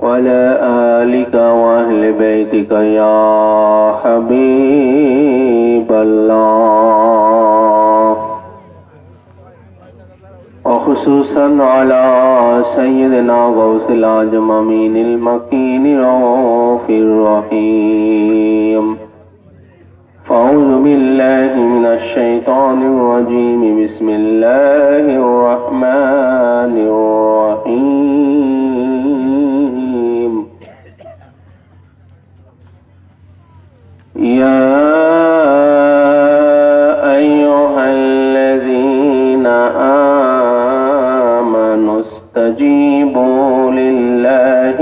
وعلى آلك وأهل بيتك يا حبيب الله وخصوصا على سيدنا غوث الأعظم أمين المكين رؤوف الرحيم فأعوذ بالله من الشيطان الرجيم بسم الله الرحمن الرحيم يا أيها الذين آمنوا استجيبوا لله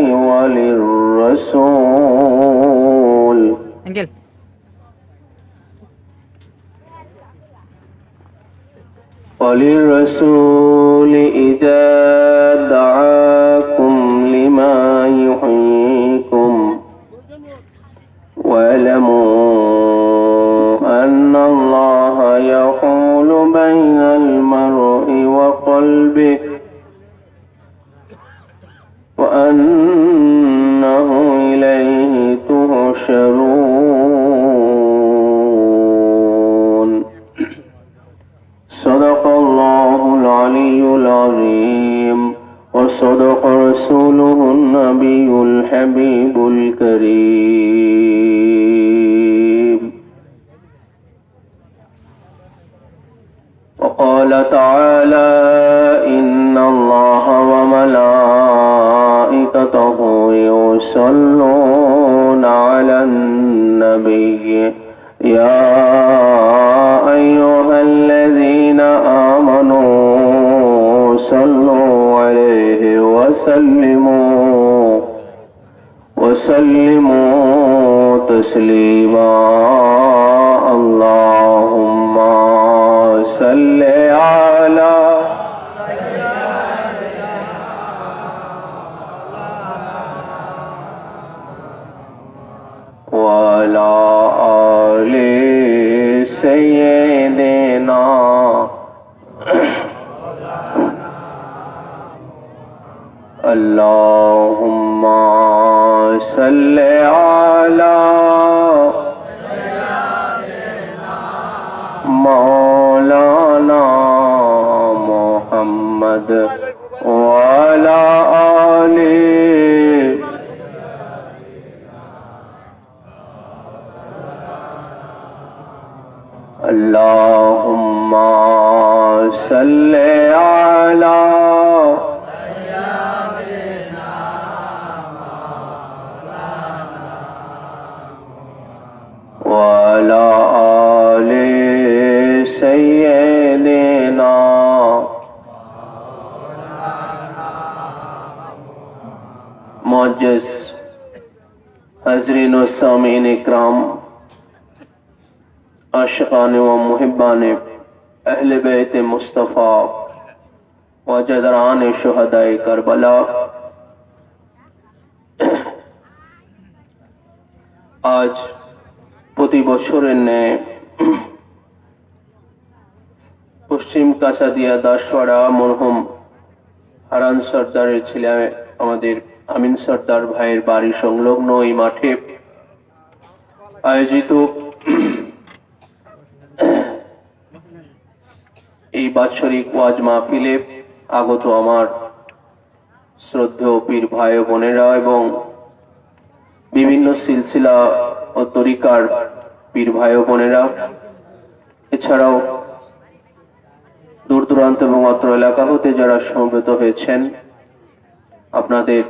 وللرسول إذا دعاكم لما يحييكم واعلموا أن الله يحول بين المرء وقلبه وأنه إليه تحشرون صدق الله العلي العظيم وصدق رسوله النبي الحبيب الكريم وقال تعالى إن الله وملائكته يصلون على النبي يا أيها الذين آمنوا صلوا عليه وسلموا تسليما اللهم صل على وعلى آل سيدنا اللهم صل على مولانا محمد وعلى آله اللهم صل على وعلى آل سيدنا मुअज्जज़ हज़रीन व सामीन इकराम आशिक़ान व मुहिब्बान अहले बैत मुस्तफ़ा व जदरान शुहदाए करबला आज প্রতি বছরের ন্যায় পশ্চিম কাছাদিয়া দাসপাড়া মরহুম হারান সর্দারের ছেলে আমাদের আমিন সর্দার ভাইয়ের বাড়ি সংলগ্ন এই মাঠে আয়োজিত এই বাৎসরিক ওয়াজ মাহফিলে আগত আমার শ্রদ্ধেয় পীর ভাই ও বোনেরা এবং বিভিন্ন সিলসিলা ও তরিকার পীর ভাই ও বোনেরা এছাড়াও দূর দূরান্ত এবং অত্র এলাকা হতে যারা সমবেত হয়েছেন আপনাদের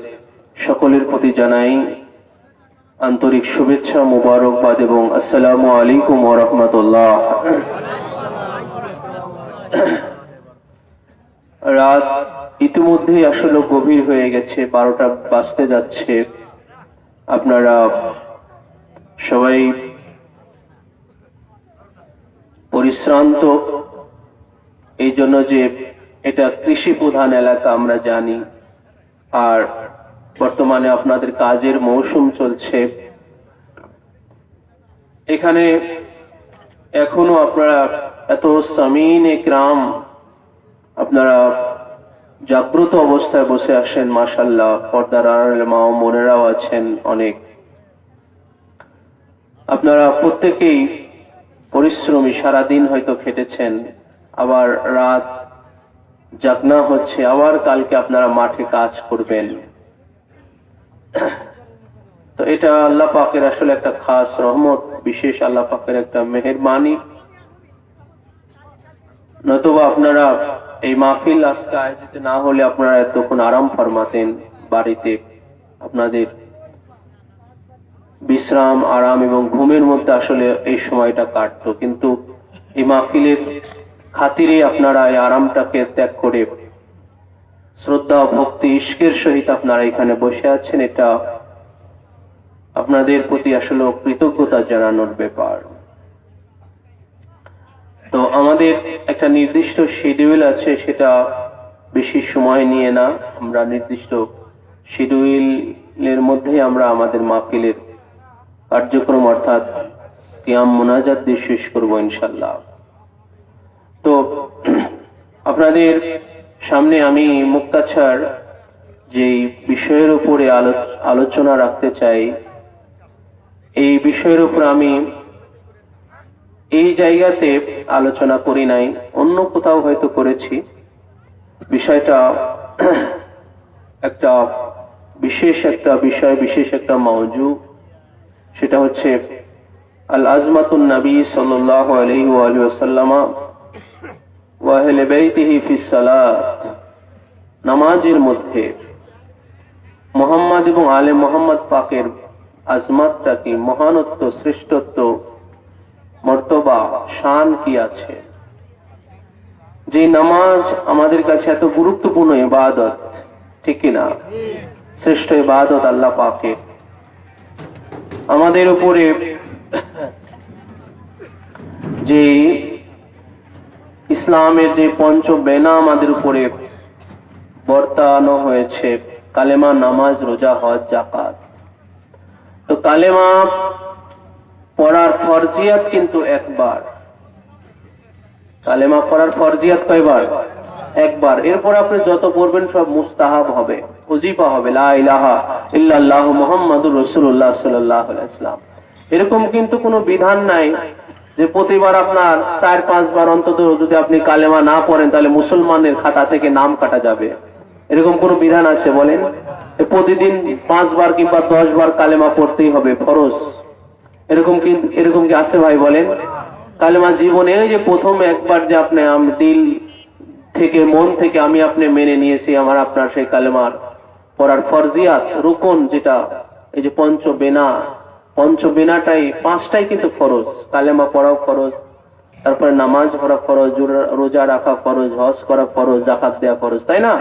সকলের প্রতি জানাই আন্তরিক শুভেচ্ছা মোবারকবাদ এবং আসসালামু আলাইকুম ওয়া রাহমাতুল্লাহ। রাত ইতিমধ্যেই আসলে গভীর হয়ে গেছে, 12টা বাজতে যাচ্ছে। আপনারা সবাই পরিশ্রান্ত, এই জন্য যে এটা কৃষি প্রধান এলাকা আমরা জানি, আর বর্তমানে আপনাদের কাজের মৌসুম চলছে। এখানে এখনো আপনারা এত সামিন একরাম আপনারা জাগ্রত অবস্থায় বসে আসেন, মাশাআল্লাহ। পর্দার আড়ালে মা ও বোনেরাও আছেন অনেক। আপনারা প্রত্যেকেই পরিশ্রমী, সারাদিন হয়তো খেটেছেন, আবার রাত জাগনা হচ্ছে, আবার কালকে আপনারা মাঠে কাজ করবেন। তো এটা আল্লাহ পাকের আসলে একটা খাস রহমত, বিশেষ আল্লাহ পাকের একটা মেহেরবানি। নতুবা আপনারা এই মাহফিল আজকে আয়োজিত না হলে আপনারা এতক্ষণ আরাম ফরমাতেন বাড়িতে, আপনাদের বিশ্রাম, আরাম এবং ঘুমের মধ্যে আসলে এই সময়টা কাটতো। কিন্তু এই মাহফিলের খাতিরে আপনারা এই আরামটাকে ত্যাগ করে শ্রদ্ধা, ভক্তি, ইশকের সহিত আপনারা এখানে বসে আছেন। এটা আপনাদের প্রতি আসলে কৃতজ্ঞতা জানানোর ব্যাপার। তো আমাদের একটা নির্দিষ্ট শিডিউল আছে, সেটা বেশি সময় নিয়ে না, আমরা নির্দিষ্ট শিডিউলের মধ্যে আমরা আমাদের মাহফিলের কার্যক্রম অর্থাৎ কিয়াম মুনাজাত দিয়ে শেষ করবো ইনশাল্লাহ। তো আপনাদের সামনে আমি মুক্তাছার যে বিষয়ের উপরে আলোচনা রাখতে চাই, এই বিষয়ের উপর আমি এই জায়গাতে আলোচনা করি নাই, অন্য কোথাও হয়তো করেছি। বিষয়টা একটা বিশেষ একটা বিষয়, বিশেষ একটা মওজু। সেটা হচ্ছে আল আজমাতুন নবী সাল্লাল্লাহু আলাইহি ওয়াসাল্লাম ওয়া আহলে বাইতিহি ফিস সালাত। নামাজের মধ্যে মুহাম্মদ এবং আলে মুহাম্মদ পাকের আজমাতটা কি, মহানত্ব, শ্রেষ্ঠত্ব, মর্তবা, শান কি আছে। যে নামাজ আমাদের কাছে এত গুরুত্বপূর্ণ ইবাদত, ঠিক কিনা? শ্রেষ্ঠ ইবাদত আল্লাহ পাকে আমাদের উপরে যে ইসলামের যে পঞ্চ বেনা আমাদের উপরে বর্তানো হয়েছে, কালেমা, নামাজ, রোজা, হজ, যাকাত। তো কালেমা পড়ার ফরজিয়াত কিন্তু একবার। কালেমা পড়ার ফরজিয়াত কয়বার? একবার। এরপর আপনি যত পড়বেন সব মুস্তাহাব হবে, ওজিফা হবে, লা ইলাহা ইল্লাল্লাহ মুহাম্মাদুর রাসূলুল্লাহ সাল্লাল্লাহু আলাইহি ওয়াসাল্লাম। এরকম কিন্তু কোনো বিধান নাই যে প্রতিবার আপনার 4-5 বার অন্তত যদি আপনি কালেমা না পড়েন তাহলে মুসলমানের খাতা থেকে নাম কাটা যাবে। এরকম কোন বিধান আছে বলেন? প্রতিদিন 5 বার কিংবা 10 বার কালেমা পড়তেই হবে, ফরজ। এরকম কি আছে ভাই বলেন? কালেমা জীবনে যে প্রথম একবার যে আপনি দিল থেকে, মন থেকে আমি আপনি মেনে নিয়েছি, আমার আপনার সেই কালেমার পড়ার ফরজিয়াত, রুকন, যেটা এই যে পঞ্চবেনাটাই 5টাই কিন্তু ফরজ। কালেমা পড়াও ফরজ, তারপরে নামাজ পড়া ফরজ, রোজা রাখা ফরজ, হজ করা ফরজ, যাকাত দেওয়া ফরজ, তাই না?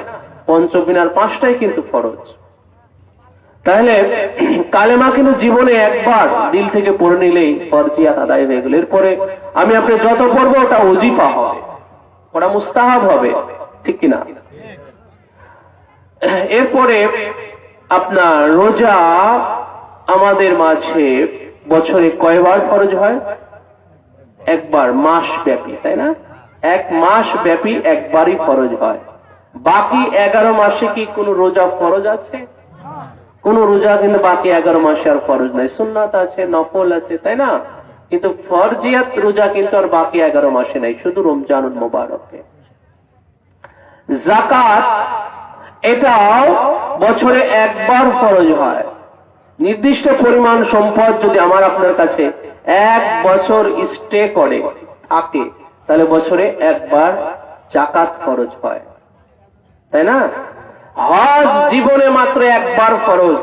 পঞ্চবিনার 5টাই কিন্তু ফরজ। তাহলে কালেমা কিন্তু জীবনে একবার দিল থেকে পড়ে নিলেই ফরজিয়াত আদায় হয়ে গেল। এরপরে আমি আপনি যত পড়বো ওটা ওজিফা হবে, ওটা মুস্তাহাব হবে, ঠিক কিনা? এরপরে আপনার রোজা আমাদের মাঝে বছরে কয়বার ফরজ হয়? একবার, মাস ব্যাপী, তাই না? 1 মাস ব্যাপী একবারই ফরজ হয়। বাকি 11 মাসে কি কোন রোজা ফরজ আছে? কোন রোজা কিন্তু বাকি 11 মাসে আর ফরজ নাই। সুন্নাত আছে, নফল আছে, তাই না? কিন্তু ফরজিয়াত রোজা কিন্তু আর বাকি 11 মাসে নাই, শুধু রমজানুল মুবারকে। যাকাত এটাও বছরে একবার ফরজ হয়। নির্দিষ্ট পরিমাণ সম্পদ যদি আমার আপনার কাছে 1 বছর স্টে করে থাকে, তাহলে বছরে একবার যাকাত ফরজ হয়, তাই না? হজ জীবনে মাত্র একবার ফরজ,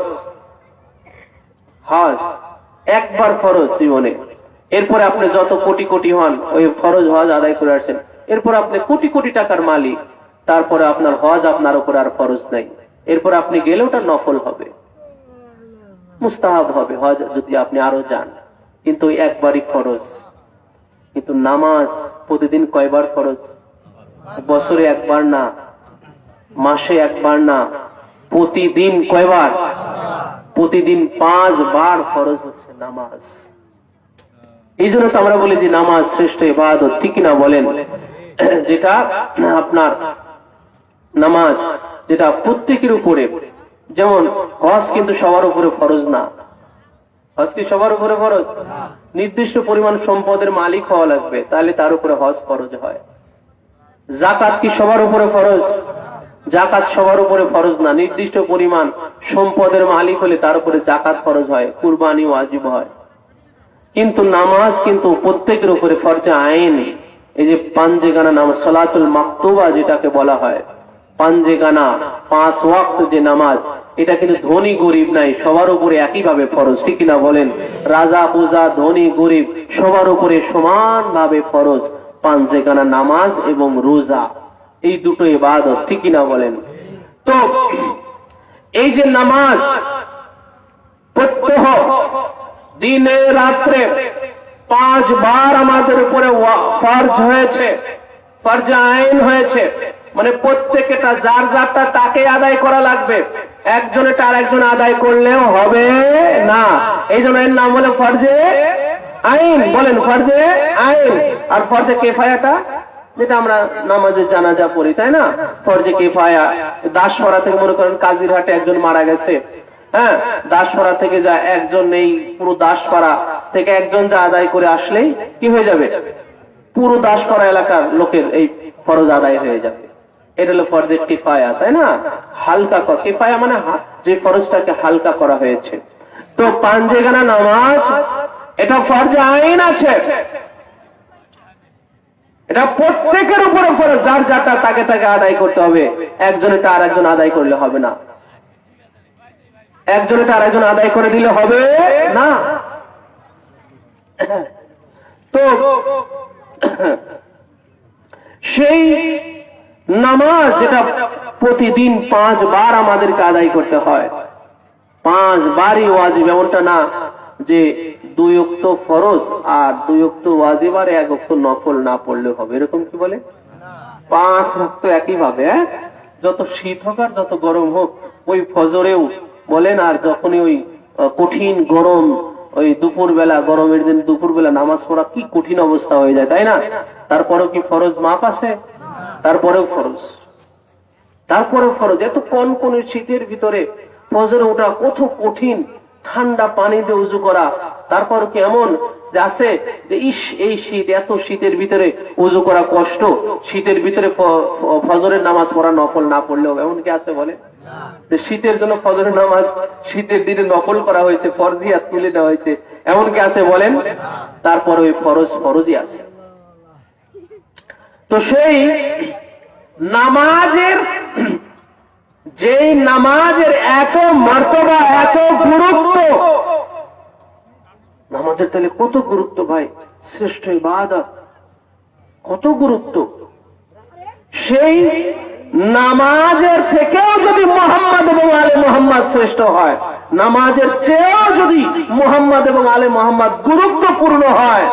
হজ একবার ফরজ জীবনে। এরপরে আপনি যত কোটি কোটি হন, ওই ফরজ হজ আদায় করে আসেন, এরপর আপনি কোটি কোটি টাকার মালিক, তারপরে আপনার হজ আপনার উপর আর ফরজ নাই। এরপর আপনি গেলে ওটা নফল হবে, মুস্তাহাব হবে হজ যদি আপনি আরো যান, কিন্তু একবারই ফরজ। কিন্তু নামাজ প্রতিদিন কয়বার ফরজ? বছরে একবার না, মাসে একবার না, প্রতিদিন কয়বার? প্রতিদিন 5 বার ফরজ হচ্ছে নামাজ। এই জন্য তো আমরা বলি যে নামাজ শ্রেষ্ঠ ইবাদত, ঠিক না বলেন? যেটা আপনার নামাজ যেটা প্রত্যেকের উপরে, যেমন হজ কিন্তু সবার উপরে ফরজ না। হজ কি সবার উপরে ফরজ? নির্দিষ্ট পরিমাণ সম্পদের মালিক হওয়া লাগবে, তাহলে তার উপরে হজ ফরজ হয়। যাকাত কি সবার উপরে ফরজ? যাকাত সবার উপরে ফরজ না, নির্দিষ্ট পরিমাণ সম্পদের মালিক হলে তার উপরে যাকাত ফরজ হয়, কুরবানি ওয়াজিব হয়। কিন্তু নামাজ কিন্তু প্রত্যেকের উপরে ফরজে আইন। এই যে পাঞ্জেগানা নামাজ, সালাতুল মাকতুবা যেটাকে বলা হয়, পাঞ্জেগানা 5 ওয়াক্ত যে নামাজ, এটা কিন্তু ধনী গরিব নাই, সবার উপরে একইভাবে ফরজ, ঠিক কিনা বলেন? রাজা পূজা, ধনী গরিব সবার উপরে সমানভাবে ফরজ পাঞ্জেগানা নামাজ এবং রোজা, এই দুটো ইবাদত, ঠিক কিনা বলেন? তো এই যে নামাজ প্রত্যহ দিনে রাত্রে 5 বার আমাদের উপরে ফরজ হয়েছে, ফরজ আইন হয়েছে। মানে প্রত্যেকটা যার যারটা তাকে আদায় করা লাগবে, একজনেটা আর একজন আদায় করলেও হবে না। এই জন্য এর নাম হলো ফরজে আইন। বলেন ফরজে আইন। আর ফরজে কিফায়াটা যেটা আমরা নামাজে জানাজা পড়ি, তাই না? ফরজে কিফায়া, দাসপাড়া থেকে মনে করেন কাজিরহাটে একজন মারা গেছে, হ্যাঁ, দাসপাড়া থেকে যা একজন, এই পুরো দাসপাড়া থেকে একজন যা আদায় করে আসলেই কি হয়ে যাবে? পুরো দাসপাড়া এলাকার লোকের এই ফরজ আদায় হয়ে যাবে। এটা হলো ফরজে কিফায়া, তাই না? হালকা করা, কিফায়া মানে যে ফরজটাকে হালকা করা হয়েছে। তো পাঞ্জেগানা নামাজ এটা ফরজে আইন আছে, এটা প্রত্যেকের উপরে ফরজ, যার যারটা তাকে তাকে আদায় করতে হবে, একজনেটা আর একজন আদায় করলে হবে না, একজনেটা আর একজন আদায় করে দিলে হবে না। তো সেই নামাজ যেটা প্রতিদিন 5 বার আমাদেরকে আদায় করতে হয়, 5 বারই ওয়াজিব, এমনটা না যে 2 ওয়াক্ত ফরজ আর 2 ওয়াক্ত ওয়াজিব আর 1 ওয়াক্ত নফল না পড়লে হবে, এরকম কি বলে? 5 ওয়াক্ত একইভাবে, যত শীত হোক আর যত গরম হোক, ওই ফজরেও বলেন, আর যখনই ওই কঠিন গরম, ওই দুপুর বেলা, গরমের দিন দুপুর বেলা নামাজ পড়া কি কঠিন অবস্থা হয়ে যায়, তাই না? তারপরেও কি ফরজ মাপ আছে? তারপরেও ফরজ, তারপরেও ফরজ। এত কোন শীতের ভিতরে ফজরে ওঠা কত কঠিন, ঠান্ডা পানি দিয়ে উজু করা, তারপর কি এমন যে আছে যে ইস এই শীত, এত শীতের ভিতরে উজু করা কষ্ট, শীতের ভিতরে ফজরের নামাজ পড়া নফল না পড়লেও, এমন কি আছে? বলে যে শীতের জন্য ফজরের নামাজ শীতের দিনে নফল করা হয়েছে, ফরজিয়াত তুলে দেওয়া হয়েছে, এমন কি আছে? বলেন। তারপর ওই ফরজই আছে। তো সেই নামাজের, যেই নামাজের এত মর্তবা, এত গুরুত্ব, নামাজের তাহলে কত গুরুত্ব ভাই, শ্রেষ্ঠ ইবাদত, কত গুরুত্ব। সেই নামাজের থেকেও যদি মুহাম্মদ এবং আলে মুহাম্মদ শ্রেষ্ঠ হয়, নামাজের চেয়েও যদি মুহাম্মদ এবং আলে মুহাম্মদ গুরুত্বপূর্ণ হয়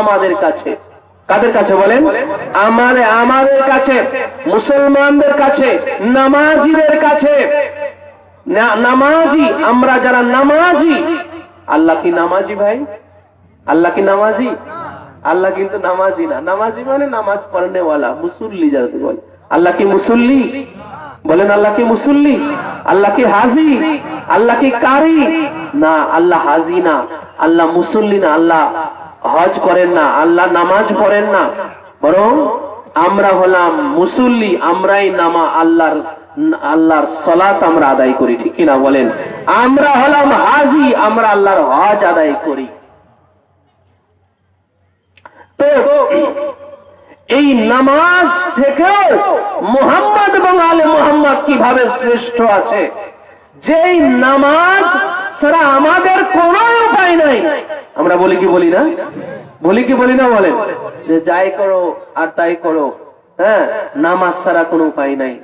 আমাদের কাছে, কাদের কাছে বলেন? আমাদের কাছে, মুসলমানদের কাছে, নামাজিদের কাছে। নামাজি, আমরা যারা নামাজি, আল্লাহ কি নামাজি ভাই? আল্লাহ কি নামাজি? আল্লাহ কিন্তু নামাজি না। নামাজি মানে নামাজ পড়নেওয়ালা, মুসল্লি যাদেরকে বলে। আল্লাহ কি মুসল্লি? বলেন আল্লাহ কি মুসল্লি? আল্লাহ কি হাজি? আল্লাহ কি কারি? না, আল্লাহ হাজি না, আল্লাহ মুসল্লি না, আল্লাহ হজ করেন না, আল্লাহ নামাজ পড়েন না, বরং আমরা হলাম মুসল্লি, আমরাই আল্লাহর সালাত আমরা আদায় করি, ঠিক কিনা বলেন? আমরা হলাম হাজি, আমরা আল্লাহর হজ আদায় করি। তো এই নামাজ থেকেও মুহাম্মদ এবং আলে মুহাম্মদ কিভাবে শ্রেষ্ঠ আছে, যেই নামাজ ছাড়া আমাদের কোন উপায় নাই। আমরা বলি কি বলি না? বলি কি বলি না? বলেন যে যাই করো আর তাই করো, হ্যাঁ, নামাজ ছাড়া কোনো উপায় নাই,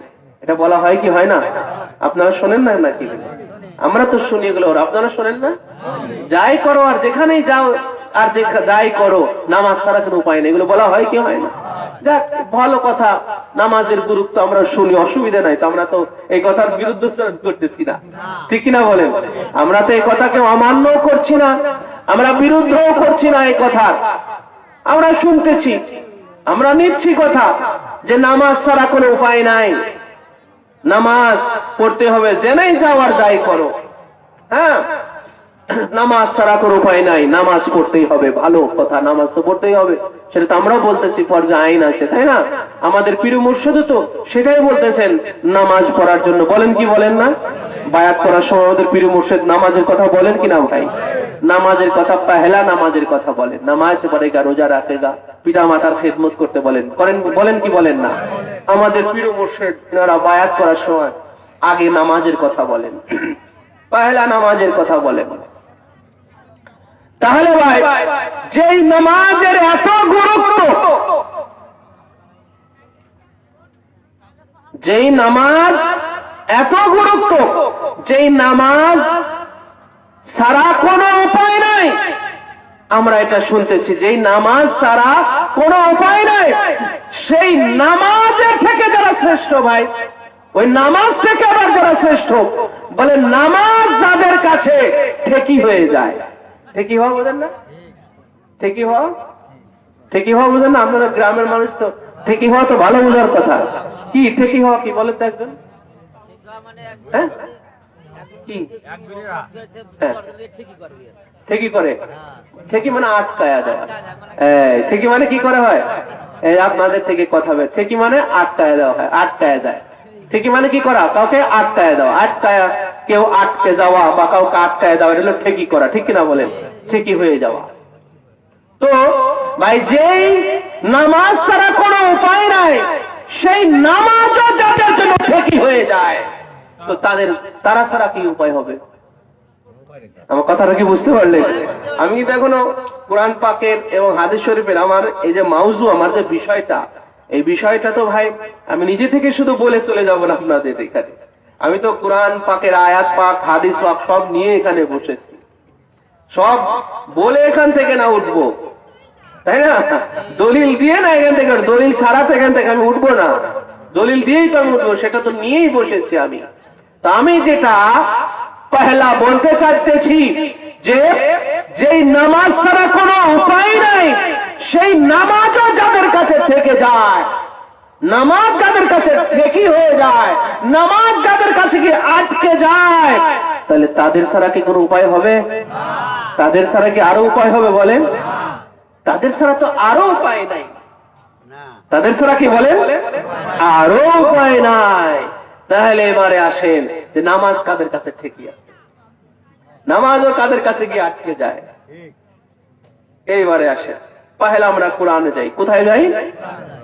এটা বলা হয় কি হয় না? আপনারা শোনেন না নাকি? আমরা তো শুনি এগুলো, আপনারা শোনেন না? যাই করো আর যেখানেই যাও আর যাই করো, নামাজ ছাড়া কোনো উপায় নেই, এগুলো বলা হয় কি হয় না? যাক, ভালো কথা, নামাজের গুরুত্ব আমরা শুনি, অসুবিধা নাই তো, আমরা তো এই কথার বিরুদ্ধে করতেছি না, ঠিক কিনা বলেন? আমরা তো এই কথাকে অমান্য করছি না, আমরা বিরুদ্ধও করছি না, এই কথা আমরা শুনতেছি, আমরা নিচ্ছি কথা যে নামাজ ছাড়া কোনো উপায় নাই, নামাজ পড়তে হবে, জেনেই যাওয়ার যাই করো। হ্যাঁ, নামাজ ছাড়া কোনো উপায় নাই, নামাজ পড়তেই হবে। ভালো কথা, নামাজ তো পড়তেই হবে, সেটা তো আমরাও বলতেছি, ফরজ আইন আছে, তাই না? আমাদের পীর মুর্শিদ তো সেটাই বলতেছেন নামাজ পড়ার জন্য। বলেন কি বলেন না? বায়াত করার সময় আমাদের পীর মুর্শিদ নামাজের কথা বলেন কিনা ভাই? নামাজের কথা, পহেলা নামাজের কথা বলেন। নামাজ পড়েগা, রোজা রাখেগা, পিতা মাতার খেদমত করতে বলেন, করেন, বলেন কি বলেন না? আমাদের পীর মুর্শিদ বায়াত করার সময় আগে নামাজের কথা বলেন, পহেলা নামাজের কথা বলেন। তাহলে ভাই, যেই নামাজের এত গুরুত্ব, যেই নামাজ এত গুরুত্ব, যেই নামাজ সারা কোনো উপায় নাই, আমরা এটা শুনতেছি, যেই নামাজ সারা কোনো উপায় নাই, সেই নামাজের থেকে যারা শ্রেষ্ঠ ভাই, ওই নামাজ থেকে আবার যারা শ্রেষ্ঠ, বলে নামাজ যাদের কাছে ঠেকি হয়ে যায়। ঠেকি হওয়া বোঝেন না? ঠেকি হওয়া, ঠেকি হওয়া বোঝেন না? আপনারা গ্রামের মানুষ তো, ঠেকি হওয়া তো ভালো বোঝার কথা। কি ঠেকি হওয়া কি বলেন তো একজন? হ্যাঁ, কি ঠেকি করে? ঠেকি মানে আটকায়া দেওয়া। ঠেকি মানে কি করা হয়? এই আপনাদের থেকে কথা হবে, ঠেকি মানে আটকায়া দেওয়া হয়, আটকায়া যায়। ঠেকি মানে কি করা? কাউকে আটকায়া দেওয়া। আটকায়া, কেউ আটকে যাওয়া বা কাউকে আটকায়া দেওয়া, এটা হলো ঠেকি করা, ঠিক কিনা বলেন? ঠেকি হয়ে যাওয়া। তো ভাই, যেই নামাজ ছাড়া কোনো উপায় নাই, সেই নামাজও যাদের জন্য ঠেকি হয়ে যায়, তো তারা ছাড়া কি উপায় হবে? আমার কথাটা কি বুঝতে পারলেন? আমি কিন্তু এখনো কোরআন পাকের এবং হাদিস শরীফের আমার এই যে মাউজু, আমার যে বিষয়টা, এই বিষয়টা তো ভাই আমি নিজে থেকে শুধু বলে চলে যাব না আপনাদের এখানে। আমি তো কোরআন পাকের আয়াত পাক, হাদিস পাক সব নিয়ে এখানে বসেছি, সব বলে এখান থেকে না উঠবো, তাই না? দলিল দিয়ে না এখান থেকে, দলিল ছাড়াতে এখান থেকে আমি উঠবো না, দলিল দিয়েই তো আমি উঠবো, সেটা তো নিয়েই বসেছি আমি। তা আমি যেটা পহেলা বলতে চাইতেছি, যে যেই নামাজ ছাড়া কোনো উপায় নাই, সেই নামাজও যাদের কাছে থেকে যায়, নামাজ যাদের কাছে ঠেকি হয়ে যায়, নামাজ যাদের কাছে কি আটকে যায়, তাহলে তাদের ছাড়া কি কোনো উপায় হবে? তাদের ছাড়া কি আরো উপায় হবে বলেন? তাদের ছাড়া তো আরো উপায় নাই। তাদের ছাড়া কি বলেন? আরো উপায় নাই। তাহলে এবারে আসেন যে নামাজ কাদের কাছে ঠেকি আছে, নামাজও কাদের কাছে গিয়ে আটকে যায়। এইবারে আসেন, পহেলা আমরা কোরআনে যাই। কোথায় যাই?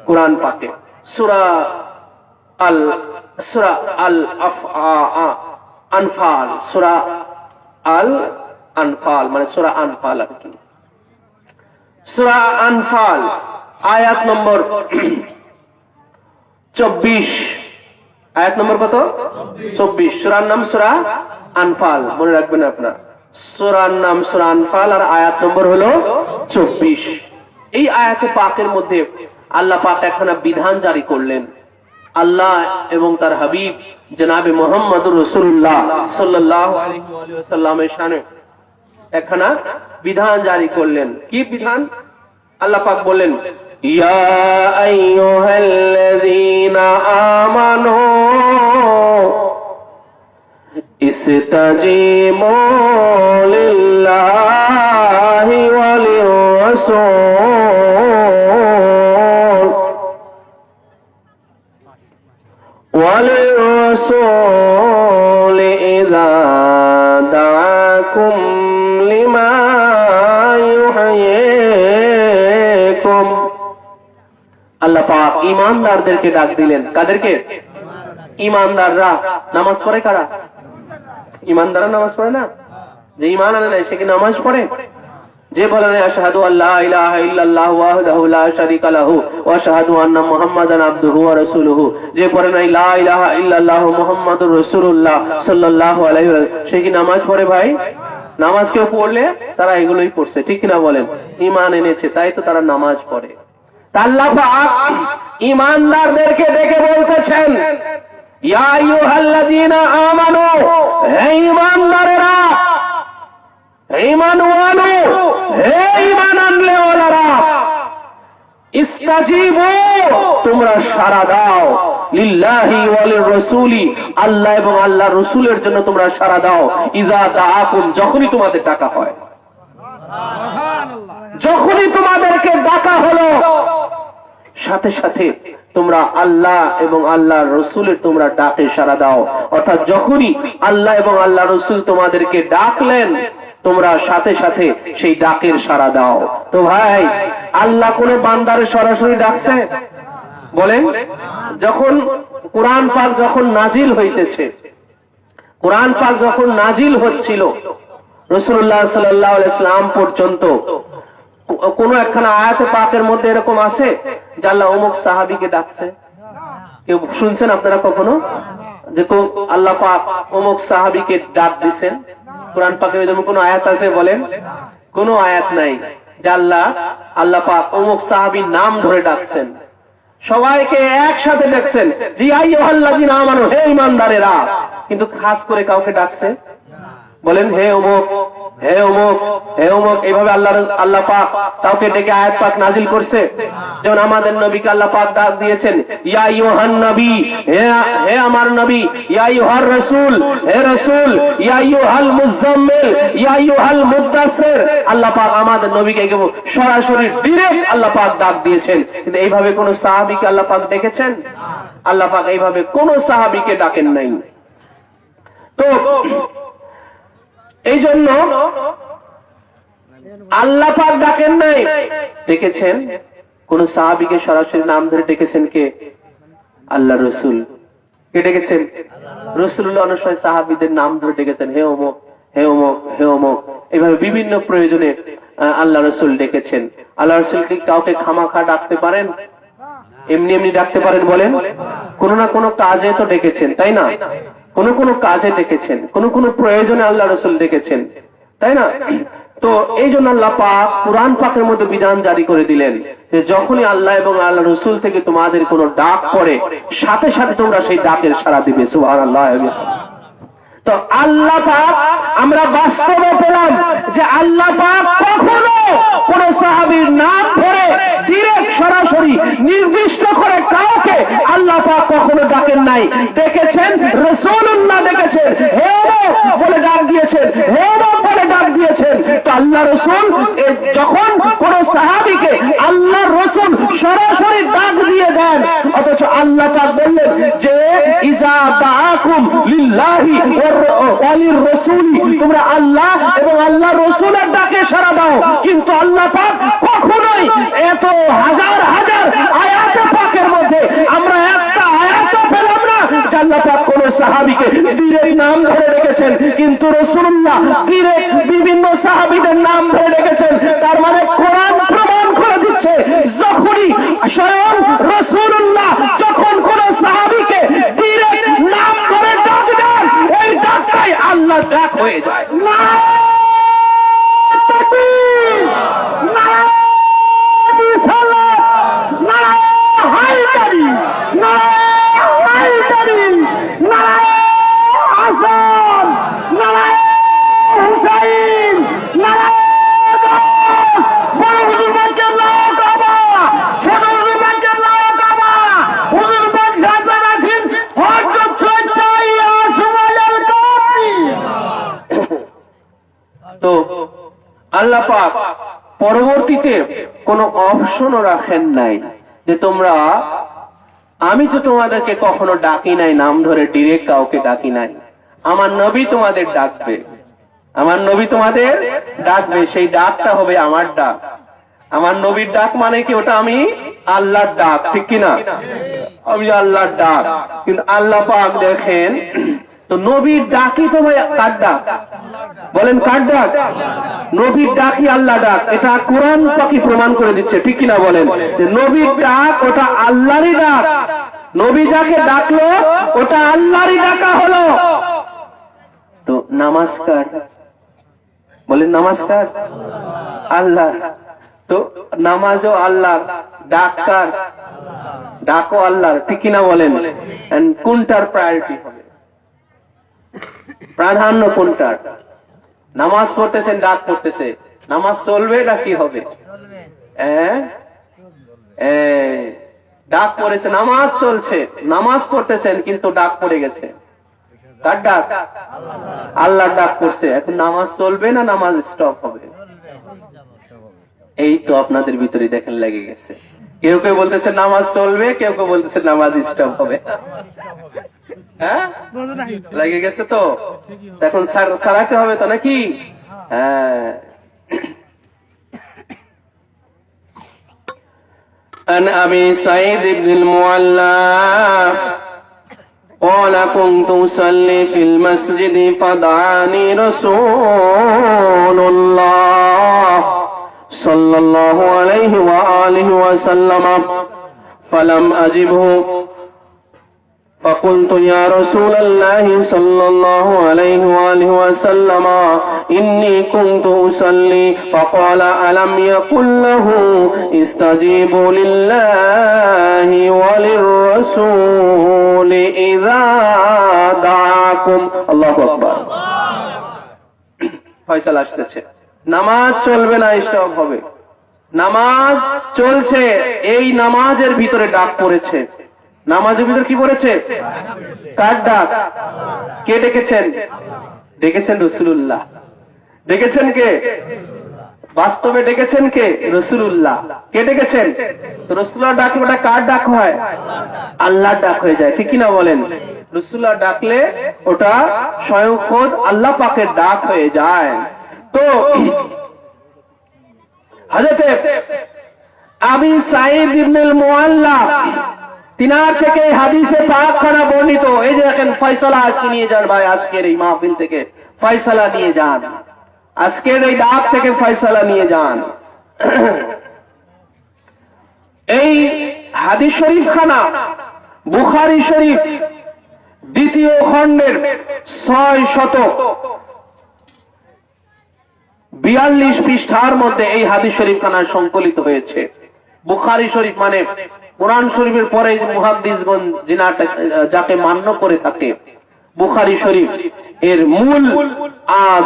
কোরআন পাকে সূরা আল আনফাল, সূরা আল আনফাল মানে সূরা আনফাল আর কি। সূরা আনফাল আয়াত নম্বর 24। আয়াত নম্বর কত? 24। সূরার নাম সূরা আনফাল, মনে রাখবেন আপনারা। সূরার নাম সূরা আনফাল আর আয়াত নম্বর হলো 24। এই আয়াতে পাকের মধ্যে আল্লাহ পাক একখানা বিধান জারি করলেন। আল্লাহ এবং তার হাবিব জনাবে মুহাম্মদুর রাসূলুল্লাহ সাল্লাল্লাহু আলাইহি ওয়াসাল্লামের শানে একখানা বিধান জারি করলেন। কি বিধান? আল্লাহ পাক বলেন, ইয়া আইয়ুহাল্লাযীনা আমানু ইসতাজিমু লিল্লাহি ওয়া লির-রাসূল ইযা দাআকুম লিমা ইউহয়িকুম। আল্লাহ পাক ঈমানদারদেরকে ডাক দিলেন। কাদেরকে? ঈমানদাররা। নামাজ পড়ে কারা? ঈমানদাররা নামাজ পড়ে না? যে ঈমান আনে নাই সে কি নামাজ পড়ে? যে বলে না আশহাদু আল্লা ইলাহা ইল্লাল্লাহু ওয়াহদাহু লা শারীকা লাহু ওয়া আশহাদু আন্না মুহাম্মাদান আবদুহু ওয়া রাসূলুহু, যে পড়ে না লা ইলাহা ইল্লাল্লাহু মুহাম্মাদুর রাসূলুল্লাহ সাল্লাল্লাহু আলাইহি ওয়া সাল্লাম, সে কি নামাজ পড়ে ভাই? নামাজ কেউ পড়লে তারা এগুলোই পড়ছে, ঠিক না বলেন? ঈমান এনেছে তাই তো তারা নামাজ পড়ে। আল্লাহ পাক ঈমানদারদেরকে ডেকে বলতেছেন, ইয়া আইয়ুহাল্লাযীনা আমানু, হে ঈমানদারেরা, ঈমানওয়ালা, হে ঈমান আনলে ওয়ালারা, ইস্তাজিবু, তোমরা সাড়া দাও, লিল্লাহি ওয়া লিররাসূলি, আল্লাহ এবং আল্লাহর রাসূলের জন্য তোমরা সাড়া দাও। ইযা দাআকুম, যখনই তোমাদের ডাকা হয়, যখনই তোমাদেরকে ডাকা হলো, সাথে সাথে তোমরা আল্লাহ এবং আল্লাহর রাসূলের তোমরা ডাকে সাড়া দাও। অর্থাৎ যখনই আল্লাহ এবং আল্লাহর রাসূল তোমাদেরকে ডাকলেন, তোমরা সাথে সাথে সেই ডাকের সাড়া দাও। তো ভাই, আল্লাহ কোন বান্দারে সরাসরি ডাকছে? বলেন, যখন কোরআন পাক যখন নাজিল হইতেছে, কোরআন পাক যখন নাজিল হচ্ছিল, রাসূলুল্লাহ সাল্লাল্লাহু আলাইহি ওয়াসাল্লাম পর্যন্ত কোন একখানা আয়াতে পাকের মধ্যে এরকম আছে যে আল্লাহ অমুক সাহাবীকে ডাকছে? কেউ শুনছেন আপনারা কখনো যে আল্লাহ পাক অমুক সাহাবীকে ডাক দিবেন? কোরআন পাকে এরকম কোন আয়াত আছে? বলেন, কোন আয়াত নাই যে আল্লাহ পাক অমুক সাহাবীর নাম ধরে ডাকছেন। সবাইকে একসাথে ডাকছেন যে ইয়া আইয়ুহাল্লাযীনা আমানু, হে ঈমানদারেরা। কিন্তু খাস করে কাউকে ডাকছে? বলেন, হে অমুক, হে অমুক, হে অমুক, এইভাবে আল্লাহ পাক কাউকে ডেকে আয়াত পাক নাজিল করছে? যেমন আমাদের নবীকে আল্লাহ পাক ডাক দিয়েছেন ইয়া আইয়ুহান নবী, হে আমার নবী, ইয়া আইয়ুহার রাসূল, হে রাসূল, ইয়া আইয়ুহাল মুযাম্মিল, ইয়া আইয়ুহাল মুদ্দাসসির। আল্লাহ পাক আমাদের নবীকে সরাসরি ডাইরেক্ট আল্লাহ পাক ডাক দিয়েছেন। কিন্তু এইভাবে কোন সাহাবীকে আল্লাহ পাক ডেকেছেন? আল্লাহ পাক এইভাবে কোন সাহাবীকে ডাকেন নাই। তো এই জন্য আল্লাহ পাক ডাকেন নাই, ডেকেছেন কোন সাহাবীকে সরাসরি নাম ধরে ডেকেছেন কে? আল্লাহ রাসূল। কে ডেকেছেন? রাসূলুল্লাহ অনুসারী সাহাবীদের নাম ধরে ডেকেছেন, হে অমুক, হে অমুক, হে অমুক। এইভাবে বিভিন্ন প্রয়োজনে আল্লাহ রাসূল ডেকেছেন। আল্লাহ রাসূল কি কাউকে খামাখা ডাকতে পারেন? এমনি এমনি ডাকতে পারেন? বলেন, কোন না কোন কাজে তো ডেকেছেন, তাই না? কোন কোন কাজে ডেকেছেন, কোন কোন প্রয়োজনে আল্লাহ রাসূল ডেকেছেন, তাই না? তো এই জন্য আল্লাহ পাক কুরআন পাকের মধ্যে বিধান জারি করে দিলেন যে যখনই আল্লাহ এবং আল্লাহ রাসূল থেকে তোমাদের কোনো ডাক পড়ে, সাথে সাথে তোমরা সেই ডাকের সাড়া দিবে। সুবহানাল্লাহ। তো আল্লাহ পাক আমরা বাস্তবে পেলাম যে আল্লাহ পাক কখনো কোন সাহাবীর নাম ধরে ডাইরেক্ট সরাসরি নির্দিষ্ট করে কাউকে আল্লাহ পাক কখনো ডাকেন নাই। ডেকেছেন রাসূলুল্লাহ, ডেকেছেন হে অমুক বলে ডাক দিয়েছেন, হে অমুক বলে ডাক দিয়েছেন। তো আল্লাহ রাসূল যখন কোন সাহাবীকে আল্লাহর রাসূল সরাসরি ডাক দিয়ে দেন, অথচ আল্লাহ পাক বললেন যে ইজা দাআকুম লিল্লাহি ওয়া লিররাসূলি, তোমরা আল্লাহ এবং আল্লাহর রাসূলের ডাকে সাড়া দাও। কিন্তু আল্লাহ পাক কখনোই এত হাজার হাজার আয়াতে পাকের মধ্যে আমরা একটা আয়াতও পেলাম না যে আল্লাহ পাক কোন সাহাবীকে ডাইরেক্ট নাম ধরে রেখেছেন। কিন্তু রাসূলুল্লাহ ডাইরেক্ট বিভিন্ন সাহাবীদের নাম ধরে রেখেছেন। তার মানে কোরআন প্রমাণ করে দিচ্ছে যখনই স্বয়ং রাসূলুল্লাহ যখন কোন সাহাবীকে ডাইরেক্ট নাম ধরে ডাক দেন, এই ডাকটাই আল্লাহর ডাক হয়ে যায়। তো আল্লাহ পাক পরবর্তীতে কোনো অপশনও রাখেন নাই যে তোমরা, আমি তো তোমাদেরকে কখনো ডাকি নাই নাম ধরে, ডিরেক্ট কাউকে ডাকি নাই, আমার নবী তোমাদের ডাকবে, আমার নবী তোমাদের ডাকবে, সেই ডাকটা হবে আমার ডাক। আমার নবীর ডাক মানে কি? ওটা আমি আল্লাহর ডাক, ঠিক কিনা? আমি আল্লাহর ডাক। কিন্তু আল্লাহ পাক দেখেন, তো নবীর ডাকই তো ভাই কার ডাক? বলেন, কার ডাক? নবীর ডাকই আল্লাহ ডাক। এটা কোরআন পাকি প্রমাণ করে দিচ্ছে, ঠিক কিনা? বলেন, যে নবীর ডাক ওটা আল্লাহরই ডাক। নবী যাকে ডাকলো ওটা আল্লাহরই ডাকা হলো। তো নমস্কার, বলেন নমস্কার আল্লাহ। তো নামাজও আল্লাহ, ডাক কার? ডাকও আল্লাহর, ঠিক কিনা? বলেন, কোনটার প্রায়োরিটি হবে? প্রাধান্য কোনটার? নামাজ পড়তেছেন, ডাক পড়তেছে, নামাজ চলবে না কি হবে? ডাক পড়েছে, নামাজ চলছে, নামাজ পড়তেছেন কিন্তু ডাক পড়ে গেছে। কার ডাক? আল্লাহর ডাক পড়ছে। এখন নামাজ চলবে না নামাজ স্টপ হবে? এই তো আপনাদের ভিতরে দেখেন লেগে গেছে। কেউ কেউ বলতেছে নামাজ চলবে, কেউ কেউ বলতেছে নামাজ স্টপ হবে। হ্যাঁ, লেগে গেছে তো। এখন সারাতে হবে তো নাকি? হ্যাঁ। عن أبي سعيد بن المعلى قال كنت أصلي في المسجد فدعاني رسول الله صلى الله عليه وآله وسلم فلم أجبه فقلت يا رسول الله صلى الله عليه وآله وسلم إني كنت أصلي فقال ألم يقل له استجيبوا لله وللرسول إذا دعاكم الله أكبر ফয়সালা আসতেছে। নামাজ চলবে না, স্টপ হবে। নামাজ চলছে, এই নামাজের ভিতরে ডাক পড়েছে। নামাজের ভিতরে কি পড়েছে? কার ডাক? কে ডেকেছেন? ডেকেছেন রাসূলুল্লাহ। ডেকেছেন কে? বাস্তবে ডেকেছেন কে? রাসূলুল্লাহ। কে ডেকেছেন? রাসূলুল্লাহ ডাকলে ওটা কার ডাক হয়? আল্লাহর ডাক হয়ে যায়, ঠিক কিনা বলেন? রাসূলুল্লাহ ডাকলে ওটা স্বয়ং খোদ আল্লাহ পাকের ডাক হয়ে যায়। তো হযরতে আবি সাঈদ ইবনুল মুআল্লা তিনার থেকে হাদিসে পাক খানা বর্ণিত। এই যে দেখেন ফয়সালা আজকে নিয়ে যান ভাই, আজকের এই মাহফিল থেকে ফয়সালা নিয়ে যান, আজকের এই ডাক থেকে ফয়সালা নিয়ে যান। এই হাদিস শরীফ খানা বুখারী শরীফ দ্বিতীয় খণ্ডের 642 পৃষ্ঠার মধ্যে এই হাদিস শরীফ খানা সংকলিত হয়েছে। বুখারী শরীফ মানে কোরআন শরীফের পরে মুহাদ্দিসগণ যাকে মান্য করে থাকে, বুখারী শরীফ এর মূল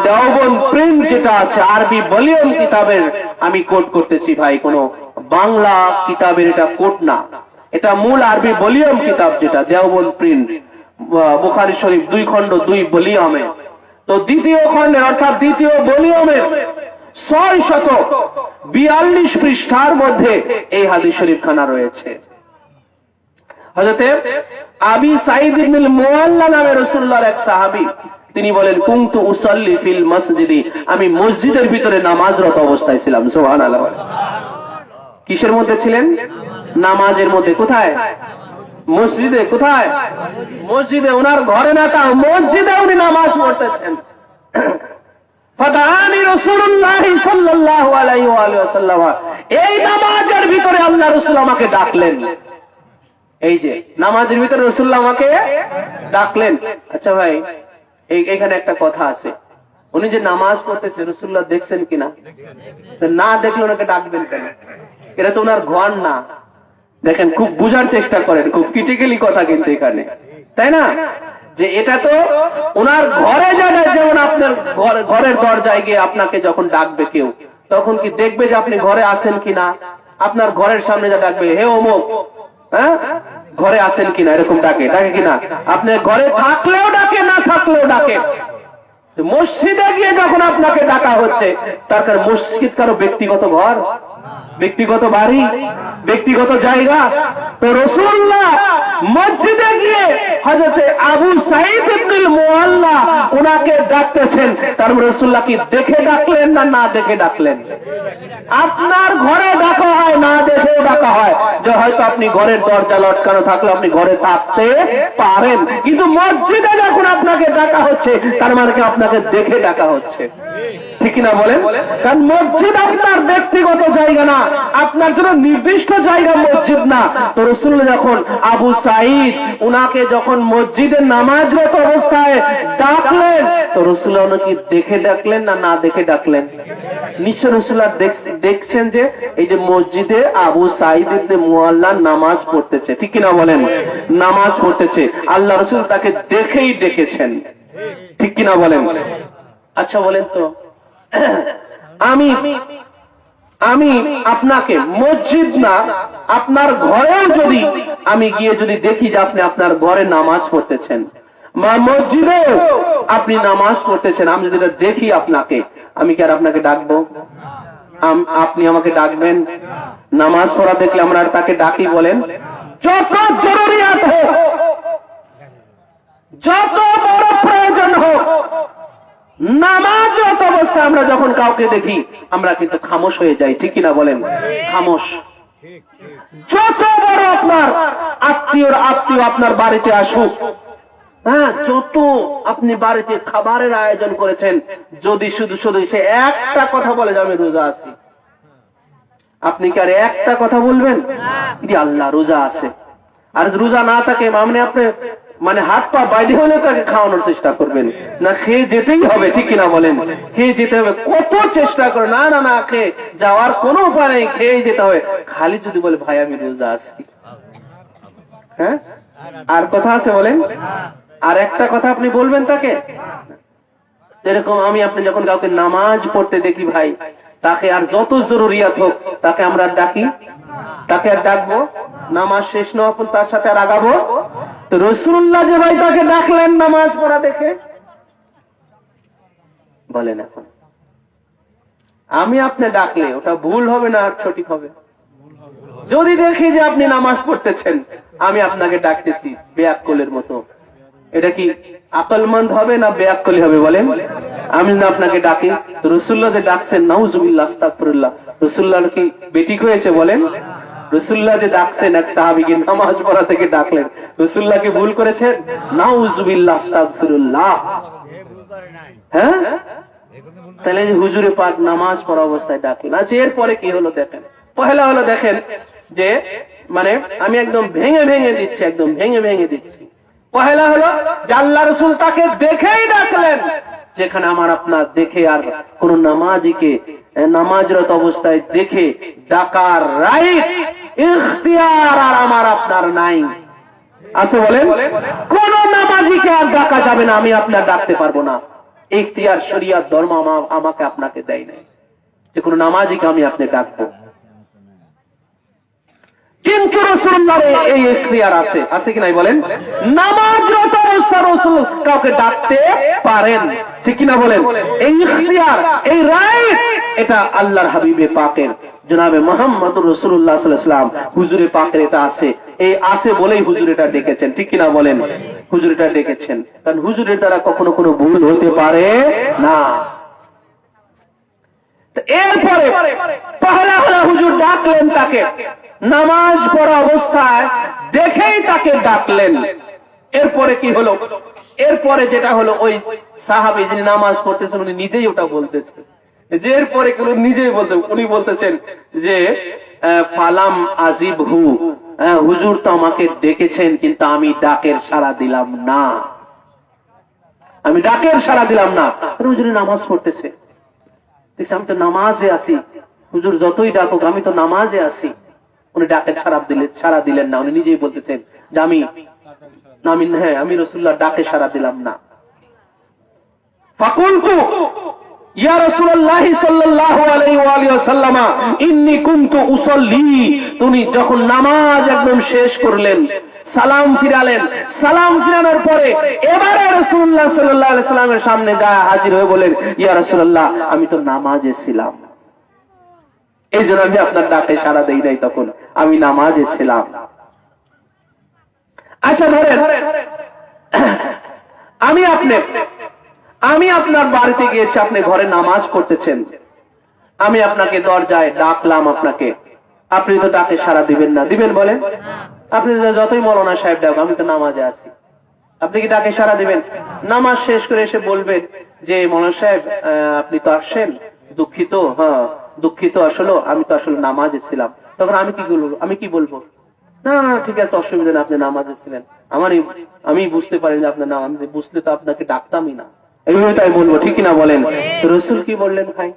দেওবন্দ প্রিন্ট যেটা আছে, আরবি ভলিউম কিতাবের আমি কোট করতেছি ভাই, কোন বাংলা কিতাবের এটা কোট না, এটা মূল আরবি ভলিউম কিতাব যেটা দেওবন্দ প্রিন্ট বুখারী শরীফ 2 খণ্ড 2 ভলিউমে। তো দ্বিতীয় খণ্ডের অর্থাৎ দ্বিতীয় ভলিউমের 642 পৃষ্ঠার মধ্যে এই হাদিস শরীফ খানা রয়েছে। হযরতে আবি সাঈদ ইবনুল মুআল্লা নামে রাসূলুল্লাহর এক সাহাবী, তিনি বলেন কুনতু উসাল্লি ফিল মসজিদি, আমি মসজিদের ভিতরে নামাজরত অবস্থায় ছিলাম। সুবহানাল্লাহ। কিসের মধ্যে ছিলেন? নামাজের মধ্যে। কোথায়? মসজিদে। কোথায়? মসজিদে। ওনার ঘরে না, তা মসজিদে উনি নামাজ পড়তেছেন। ফাদানি রাসূলুল্লাহ সাল্লাল্লাহু আলাইহি ওয়া সাল্লাম, এই নামাজের ভিতরে আল্লাহ রাসূল আমাকে ডাকলেন। এই যে নামাজের ভিতরে রাসূলুল্লাহ আমাকে ডাকলেন। আচ্ছা ভাই, এইখানে একটা কথা আছে, উনি যে নামাজ পড়তেছে রাসূলুল্লাহ দেখছেন কিনা? না দেখলে ওনাকে ডাকবেন কেন? এটা তো ওনার ঘর না। দেখেন, খুব বুঝার চেষ্টা করেন, খুব ক্রিটিক্যালি কথা কিন্তু এখানে, তাই না? যে এটা তো ওনার ঘরে যায়, যেমন আপনার ঘরের দরজায় গিয়ে আপনাকে যখন ডাকবে কেউ, তখন কি দেখবে যে আপনি ঘরে আছেন কিনা? আপনার ঘরের সামনে যা ডাকবে, হে অমুক, হ্যাঁ ঘরে আছেন কিনা, এরকম ডাকে কিনা? আপনি ঘরে থাকলেও ডাকে, না থাকলেও ডাকে। মসজিদে গিয়ে যখন আপনাকে ডাকা হচ্ছে, তার কারণ মসজিদ কারো ব্যক্তিগত ঘর, ব্যক্তিগত বাড়ি, ব্যক্তিগত জায়গা। তো রাসূলুল্লাহ মসজিদে গিয়ে হযরতে আবু সাঈদ ইবনুল মুআল্লা ওনাকে ডাকতেছেন, তার রাসূলুল্লাহ কি দেখে ডাকলেন না না দেখে ডাকলেন? আপনার ঘরে ডাকা হয়, না দেখেও ডাকা হয়। যে হয়তো আপনি ঘরের দরজা লটকানো থাকলে আপনি ঘরে থাকতে পারেন, কিন্তু মসজিদে যখন আপনাকে ডাকা হচ্ছে, তার মানে কি আপনাকে দেখে ডাকা হচ্ছে, ঠিক না বলেন? কারণ মসজিদ আপনার ব্যক্তিগত জায়গা না, আপনার জন্য নির্দিষ্ট জায়গা মসজিদ না। তো রাসূলুল্লাহ যখন আবু সাঈদ উনাকে যখন মসজিদে নামাজরত অবস্থায় ডাকলেন, তো রাসূলুল্লাহ ওনাকে দেখে ডাকলেন না না দেখে ডাকলেন? নিশ্চয় রাসূলুল্লাহ দেখছেন যে এই যে মসজিদে আবু সাঈদ ইবনে মুআল্লা নামাজ পড়তেছে, ঠিক কিনা বলেন? নামাজ পড়তেছে, আল্লাহ রাসূল তাকে দেখেই ডেকেছেন, ঠিক কিনা বলেন? আচ্ছা বলেন তো, আমি আমি আপনাকে মসজিদ না আপনার ঘরেও যদি আমি গিয়ে যদি দেখি যে আপনি আপনার ঘরে নামাজ পড়তেছেন, মসজিদেও আপনি নামাজ পড়তেছেন, আমি যদি দেখি আপনাকে, আমি কি আর আপনাকে ডাকবো? আপনি আমাকে ডাকবেন? নামাজ পড়া দেখলে আমরা আর তাকে ডাকি? বলেন, যত জরুরিয়াত হোক, যত বড় প্রয়োজন হোক, নামাজরত অবস্থায় আমরা যখন কাউকে দেখি আমরা কিন্তু খামোশ হয়ে যাই, ঠিক কিনা বলেন? খামোশ। যত বড় আপনার আত্মীয় আপনার বাড়িতে আসুক, হ্যাঁ, যত আপনি বাড়িতে খাবারের আয়োজন করেছেন, যদি শুধু শুধু সে একটা কথা বলে যে আমি রোজা আছি, আপনি কি আর একটা কথা বলবেন? আল্লাহ রোজা আছে। আর রোজা না থাকে আপনি হাত পা বাইরে হলে তাকে খাওয়ানোর চেষ্টা করবেন না, খেয়ে যেতেই হবে, ঠিক কিনা বলেন? খেয়ে যেতে হবে, কত চেষ্টা করে, না না না খেয়ে যাওয়ার কোনো উপায় নেই, খেয়ে যেতে হবে। খালি যদি বলে ভাই আমি রোজা আছি, হ্যাঁ, আর কথা আছে বলেন? আর একটা কথা আপনি বলবেন তাকে? এরকম আমি আপনি যখন কাউকে নামাজ পড়তে দেখি ভাই, তাকে আর যত জরুরিয়াত হোক তাকে আমরা ডাকি? তাকে আর ডাকবো? নামাজ শেষ না হওয়া তার সাথে আর আগাবো? তো রাসূলুল্লাহ যে ভাই তাকে ডাকলেন নামাজ পড়া দেখে, বলেন এখন আমি আপনি ডাকলে ওটা ভুল হবে না আর সঠিক হবে? যদি দেখি যে আপনি নামাজ পড়তেছেন, আমি আপনাকে ডাকতেছি বেয়াক্কলের মতো, এটা কি আকলমন্দ হবে না বেয়াক্কলি হবে? বলেন। আমি না আপনাকে ডাকি, রাসূলুল্লাহ যে ডাকছেন, নাউজুবিল্লাহ আস্তাগফিরুল্লাহ, রাসূলুল্লাহর কি বেঠিক হয়েছে? বলেন। রাসূলুল্লাহ যে ডাকছেন এক সাহাবীকে নামাজ পড়া থেকে ডাকলেন, রাসূলুল্লাহ কি ভুল করেছেন? নাউজুবিল্লাহ আস্তাগফিরুল্লাহ। হ্যাঁ, তাহলে হুজুরে পাক নামাজ পড়া অবস্থায় ডাকলেন। আচ্ছা, এরপরে কি হলো দেখেন। পহেলা হলো দেখেন যে আমি একদম ভেঙে ভেঙে দিচ্ছি, একদম ভেঙে ভেঙে দিচ্ছি। পহেলা হলো যে আল্লাহ রাসূল তাকে দেখেই ডাকলেন, যেখানে আমার আপনার দেখে আর কোন নামাজিকে নামাজরত অবস্থায় দেখে ডাকার রাইট, ইখতিয়ার আর আমার আপনার নাই। আছে বলেন? কোন নামাজিকে আর ডাকা যাবে না, আমি আপনার ডাকতে পারবো না। ইখতিয়ার শরীয়ত ধর্ম আমাকে আপনাকে দেয় নাই যে কোন নামাজিকে আমি আপনি ডাকবো। কিন্তু রাসূলুল্লাহর এই ইখতিয়ার আছে, আছে কি নাই বলেন? নামাজরত অবস্থায় রাসূল কাউকে ডাকতে পারেন, ঠিক কি না বলেন? এই ইখতিয়ার, এই রাইট, এটা আল্লাহর হাবিবে পাকের জনাবে মুহাম্মদুর রাসূলুল্লাহ সাল্লাল্লাহু আলাইহি ওয়াসাল্লাম হুজুরে পাকের এটা আছে। এই আছে বলেই হুজুর এটা ডেকেছেন, ঠিক কি না বলেন? হুজুর এটা ডেকেছেন, কারণ হুজুরের দ্বারা কখনো কোনো ভুল হতে পারে না। এরপরে পহেলা হলো হুজুর ডাকলেন তাকে নামাজ পড়া অবস্থায় দেখেই তাকে ডাকলেন। এরপরে কি হলো? এরপরে যেটা হলো, ওই সাহাবী যিনি নামাজ পড়তেছেন উনি নিজেই ওটা বলতেছেন, যে এরপরে নিজেই উনি বলতেছেন যে ফালাম আজিব হু, হুজুর তো আমাকে ডেকেছেন কিন্তু আমি ডাকের সাড়া দিলাম না, আমি ডাকের সাড়া দিলাম না। হুজুর নামাজ পড়তেছে, আমি তো নামাজে আছি, হুজুর যতই ডাকুক আমি তো নামাজে আছি। উনি ডাকের সাড়া দিলেন না, উনি নিজেই বলতেছেন যে আমি রাসূলুল্লাহ ডাকে সাড়া দিলাম না। ফাকুলতু ইয়া রাসূলুল্লাহ সাল্লাল্লাহু আলাইহি ওয়া আলিহি ওয়াসাল্লাম ইন্নী কুনতু উসাল্লি, তুমি যখন নামাজ একদম শেষ করলেন, সালাম ফিরালেন, সালাম ফিরানোর পরে এবারে রাসূলুল্লাহ সাল্লাল্লাহু আলাইহি ওয়াসাল্লামের সামনে যায় হাজির হয়ে বলেন, ইয়া রাসূলুল্লাহ আমি তো নামাজে ছিলাম, এই জন্য আমি আপনার ডাকে সাড়া দেই নাই, তখন আমি নামাজে ছিলাম। আচ্ছা ধরেন আমি আপনার বাড়িতে গিয়েছি, আপনি ঘরে নামাজ পড়তেছেন, আমি আপনাকে দরজায় ডাকলাম আপনাকে, আপনি তো ডাকে সাড়া দিবেন না, দিবেন বলেন? আপনি যতই মৌলানা সাহেব ডাক, আমি তো নামাজে আছি, আপনি কি ডাকে সাড়া দিবেন? নামাজ শেষ করে এসে বলবেন যে মৌলানা সাহেব আপনি তো আসছেন, দুঃখিত, হ্যাঁ দুঃখিত, আসলে আমি তো আসলে নামাজে ছিলাম। তখন আমি কি বলবো? না না ঠিক আছে, অসুবিধা নেই, আপনি নামাজে ছিলেন, আমি বুঝতে পারি না আপনার নাম, আমি বুঝলে তো আপনাকে ডাকতামই না, এইভাবে তাই বলবো, ঠিক না বলেন? রাসূল কি বললেন ভাই?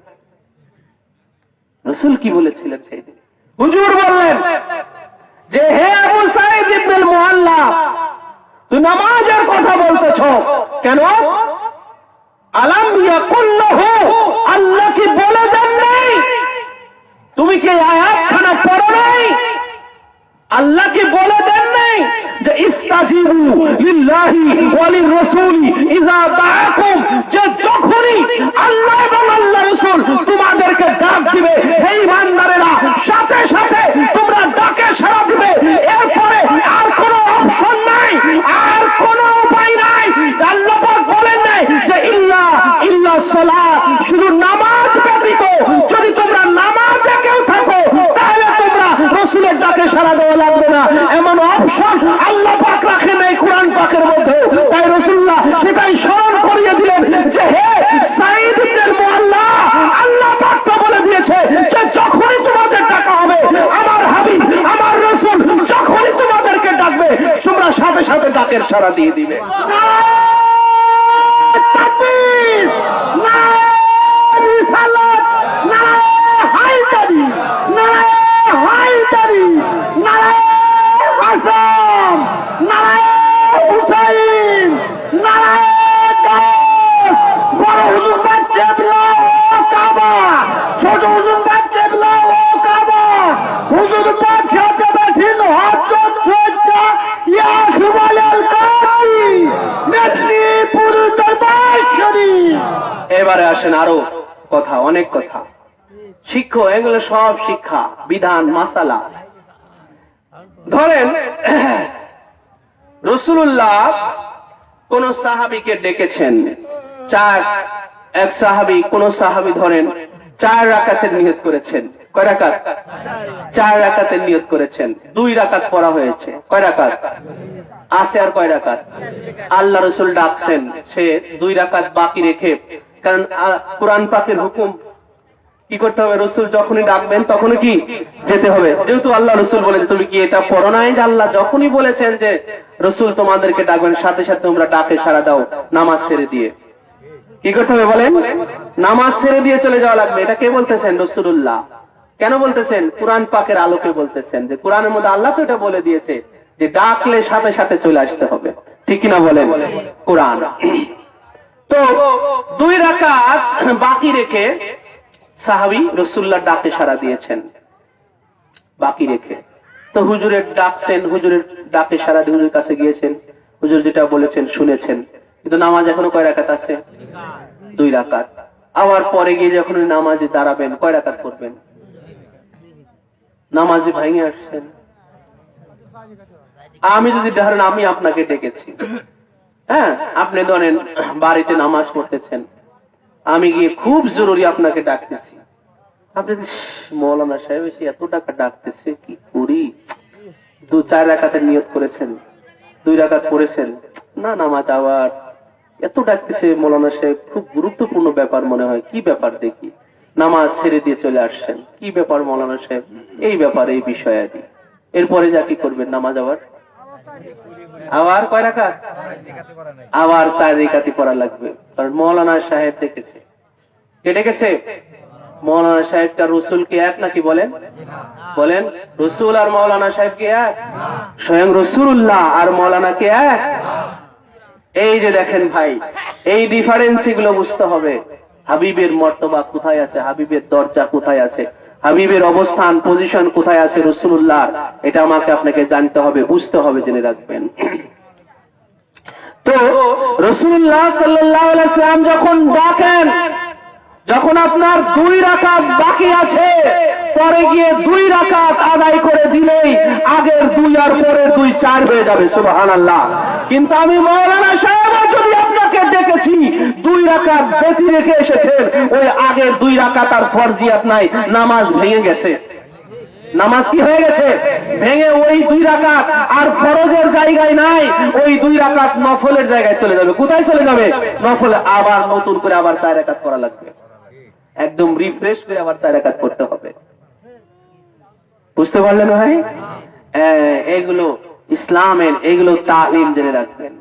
রাসূল কি বলেছিলেন সেই দিন? হুজুর বললেন যে হে আবু সাঈদ ইবনে মুআল্লা, তুই নামাজের কথা বলতেছ কেন? আলাম ইয়াকুল লাহু, আল্লাহ কি বলে দেন নাই তুমি কি আয়াতখানা পড়ো নাই? আল্লাহ কি বলে দেন নাই যে ইস্তাজিবু লিল্লাহি ওয়া লিররাসূলি ইযা দাআকুম, যে যখনই আল্লাহ এবং আল্লাহর রাসূল তোমাদেরকে ডাক দিবে হে ঈমানদারেরা, সাথে সাথে তোমরা ডাকে সাড়া দিবে। এরপরে আর কোনো অপশন নাই, আর কোনো উপায় নাই। আল্লাহ পাক বলেন নাই যে ইল্লা সালাত, শুধু নামাজ ব্যতীত যদি তোমরা নামাজে কেউ থাকো তাহলে তোমরা রাসূলের ডাকে সাড়া দেওয়া লাগবে না। এমন অপশন আল্লাহ পাক রাখেন এই কোরআন পাকের মধ্যে। তাই রাসূলুল্লাহ সেটাই স্মরণ করিয়ে দিলেন যে হে সাঈদ ইবনে মুআল্লা, আল্লাহ পাক তো বলে দিয়েছে যে যখনই তোমাদের ডাকা হবে, আমার হাবিব আমার রাসূল যখনই তোমাদেরকে ডাকবে তোমরা সাথে সাথে ডাকের সাড়া দিয়ে দিবে। তাকবীর, নারে রিসালাত, নারে হায়দারি, নারে হায়দারি, নারে হাসান, নারে হুসাইন, নারে গাউস, বড় হুজুর বাচ্চা বিলা ও কাবা, ছোট হুজুর বাচ্চা বিলা ও কাবা, হুজুর বাচ্চা বেঠিন হযরত সজ্জা ইয়া সুবহানাল কাদি মেদিনীপুর দরবার শরীফ। এবারে আসেন আরো কথা, অনেক কথা শিক্ষা, এগুলো সব শিক্ষা, বিধান, মাসালা। ধরেন রাসূলুল্লাহ কোন সাহাবীকে ডেকেছেন, এক সাহাবী, কোন সাহাবী ধরেন 4 রাকাতের নিয়ত করেছেন। কয় রাকাত? 4 রাকাতের নিয়ত করেছেন। 2 রাকাত পড়া হয়েছে। কয় রাকাত আছে? আর কয় রাকাত? আল্লাহ রাসূল ডাকছেন, সে 2 রাকাত বাকি রেখে, কারণ কোরআন পাকের হুকুম কি করতে হবে? রাসূল যখনই ডাকবেন তখনই কি যেতে হবে। যেহেতু আল্লাহ রাসূল বলেন, তুমি কি এটা পড়ো নাই যে আল্লাহ যখনই বলেছেন যে রাসূল তোমাদেরকে ডাকবেন সাথে সাথে তোমরা ডাকে সাড়া দাও, নামাজ ছেড়ে দিয়ে কি করতে হবে বলেন? নামাজ ছেড়ে দিয়ে চলে যাওয়া লাগবে। এটা কে বলতেছেন? রাসূলুল্লাহ। কেন বলতেছেন? কোরআন পাকের আলোকে বলতেছেন যে কোরআনের মধ্যে আল্লাহ তো এটা বলে দিয়েছে যে ডাকলে সাথে সাথে চলে আসতে হবে। ঠিক কিনা বলেন? কোরআন। তো 2 রাকাত বাকি রেখে সাহাবী রাসূলুল্লাহ ডাকে সাড়া দিয়েছেন বাকি রেখে। তো হুজুরের ডাকছেন, হুজুরের ডাকে সাড়া দিয়ে হুজুরের কাছে গিয়েছেন, হুজুর যেটা বলেছেন শুনেছেন, কিন্তু নামাজ এখনো কয় রাকাত আছে? 2 রাকাত। আবার পরে গিয়ে যখন নামাজে দাঁড়াবেন কয় রাকাত পড়বেন? নামাজে ভেঙে আসছেন। আমি যদি ধরেন আমি আপনাকে ডেকেছি, হ্যাঁ, আপনি ধরেন বাড়িতে নামাজ পড়তেছেন, আমি গিয়ে খুব জরুরি আপনাকে ডাকতেছি, আপনি মৌলানা সাহেব এসে এত টাকা ডাকতেছে, কি করি? 2-4 রাকাতের নিয়ত করেছেন, 2 রাকাত পড়েছেন, না নামাজ আবার এত ডাকতেছে মৌলানা সাহেব, খুব গুরুত্বপূর্ণ ব্যাপার মনে হয়, কি ব্যাপার দেখি, নামাজ ছেড়ে দিয়ে চলে আসছেন। কি ব্যাপার মৌলানা সাহেব? এই ব্যাপার, এই বিষয় আদি। এরপরে যা কি করবেন? নামাজ আবার কয় রাকাত? আবার 4 রাকাতই পড়া লাগবে, কারণ মৌলানা সাহেব ডেকেছে। কে ডেকেছে? মৌলানা সাহেবটা রাসূল কি এক নাকি? বলেন বলেন, রাসূল আর মৌলানা সাহেব কি এক? স্বয়ং রাসূলুল্লাহ আর মৌলানা কি এক? এই যে দেখেন ভাই, এই ডিফারেন্স গুলো বুঝতে হবে। হাবিবের মর্তবা কোথায় আছে, হাবিবের দরজা কোথায় আছে, হাবিবের অবস্থান, পজিশন কোথায় আছে রাসূলুল্লাহ, এটা আমাকে আপনাকে জানতে হবে, বুঝতে হবে, জেনে রাখবেন। তো রাসূলুল্লাহ সাল্লাল্লাহু আলাইহি ওয়াসাল্লাম যখন ডাকেন, যখন আপনার 2 রাকাত বাকি আছে, পরে গিয়ে 2 রাকাত আদায় করে দিলেই আগের 2 আর পরের 2 4 হয়ে যাবে। সুবহানাল্লাহ। কিন্তু আমি মাওলানা সাহেব যদি আপনাকে ডেকেছি, 2 রাকাত বেশি রেখে এসেছেন, ওই আগের 2 রাকাত আর ফরজিয়াত নাই, নামাজ ভেঙে গেছে। নামাজ কি হয়ে গেছে? ভেঙে ওই 2 রাকাত আর ফরজের জায়গায় নাই, ওই 2 রাকাত নফলের জায়গায় চলে যাবে। কোথায় চলে যাবে? নফলে। আবার নতুন করে আবার 4 রাকাত পড়া লাগবে, একদম রিফ্রেশ করে আবার 4 রাকাত পড়তে হবে। বুঝতে পারলেন ভাই? এগুলো ইসলামের, এগুলো তালিম, জেনে রাখবেন।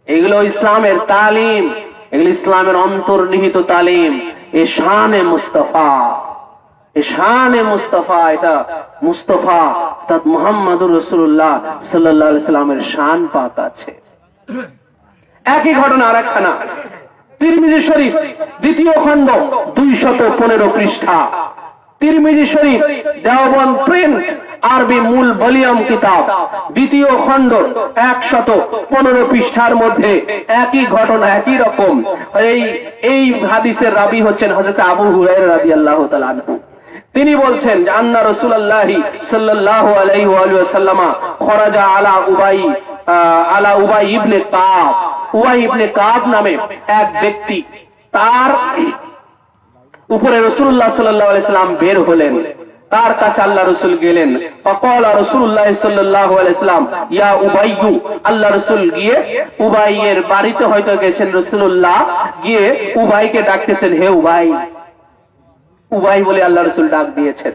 এগুলো ইসলামের তালিম, এগুলো ইসলামের অন্তর্নিহিত তালিম। এ শানে মুস্তাফা, এ শানে মুস্তাফা, এটা মুস্তাফা অর্থাৎ মুহাম্মদুর রাসূলুল্লাহ সাল্লাল্লাহু আলাইহি সাল্লামের শান পাক আছে। একই ঘটনা আরেকখানা, তিরমিজি শরীফ 2য় খণ্ড 215 পৃষ্ঠা। তিরমিজি শরীফ দেওবন্দ প্রিন্ট আরবি মূল ভলিউম কিতাব, দ্বিতীয় খণ্ড 115 পৃষ্ঠার মধ্যে একই ঘটনা, একই রকম। এই হাদিসের রাবী হচ্ছেন হযরত আবু হুরায়রা রাদিয়াল্লাহু তাআলা আনহু। তিনি বলছেন যে আন্না রাসূলুল্লাহি সাল্লাল্লাহু আলাইহি ওয়া সাল্লামা খরাজা আলা উবাই ইবনে কাব। উবাই ইবনে কাব নামে এক ব্যক্তি, তার উপরে রাসূলুল্লাহ সাল্লাল্লাহু আলাইহি সাল্লাম বের হলেন। তার কাছে আল্লাহ রাসূল গেলেন। ফাকালা রাসূলুল্লাহ সাল্লাল্লাহু আলাইহি সাল্লাম ইয়া উবাইয়ু। আল্লাহ রাসূল গিয়ে উবাইয়ের বাড়িতে হয়তো গেছেন, রাসূলুল্লাহ গিয়ে উবাইকে ডাকতেছেন, হে উবাই। উবাই বলে আল্লাহ রাসূল ডাক দিয়েছেন।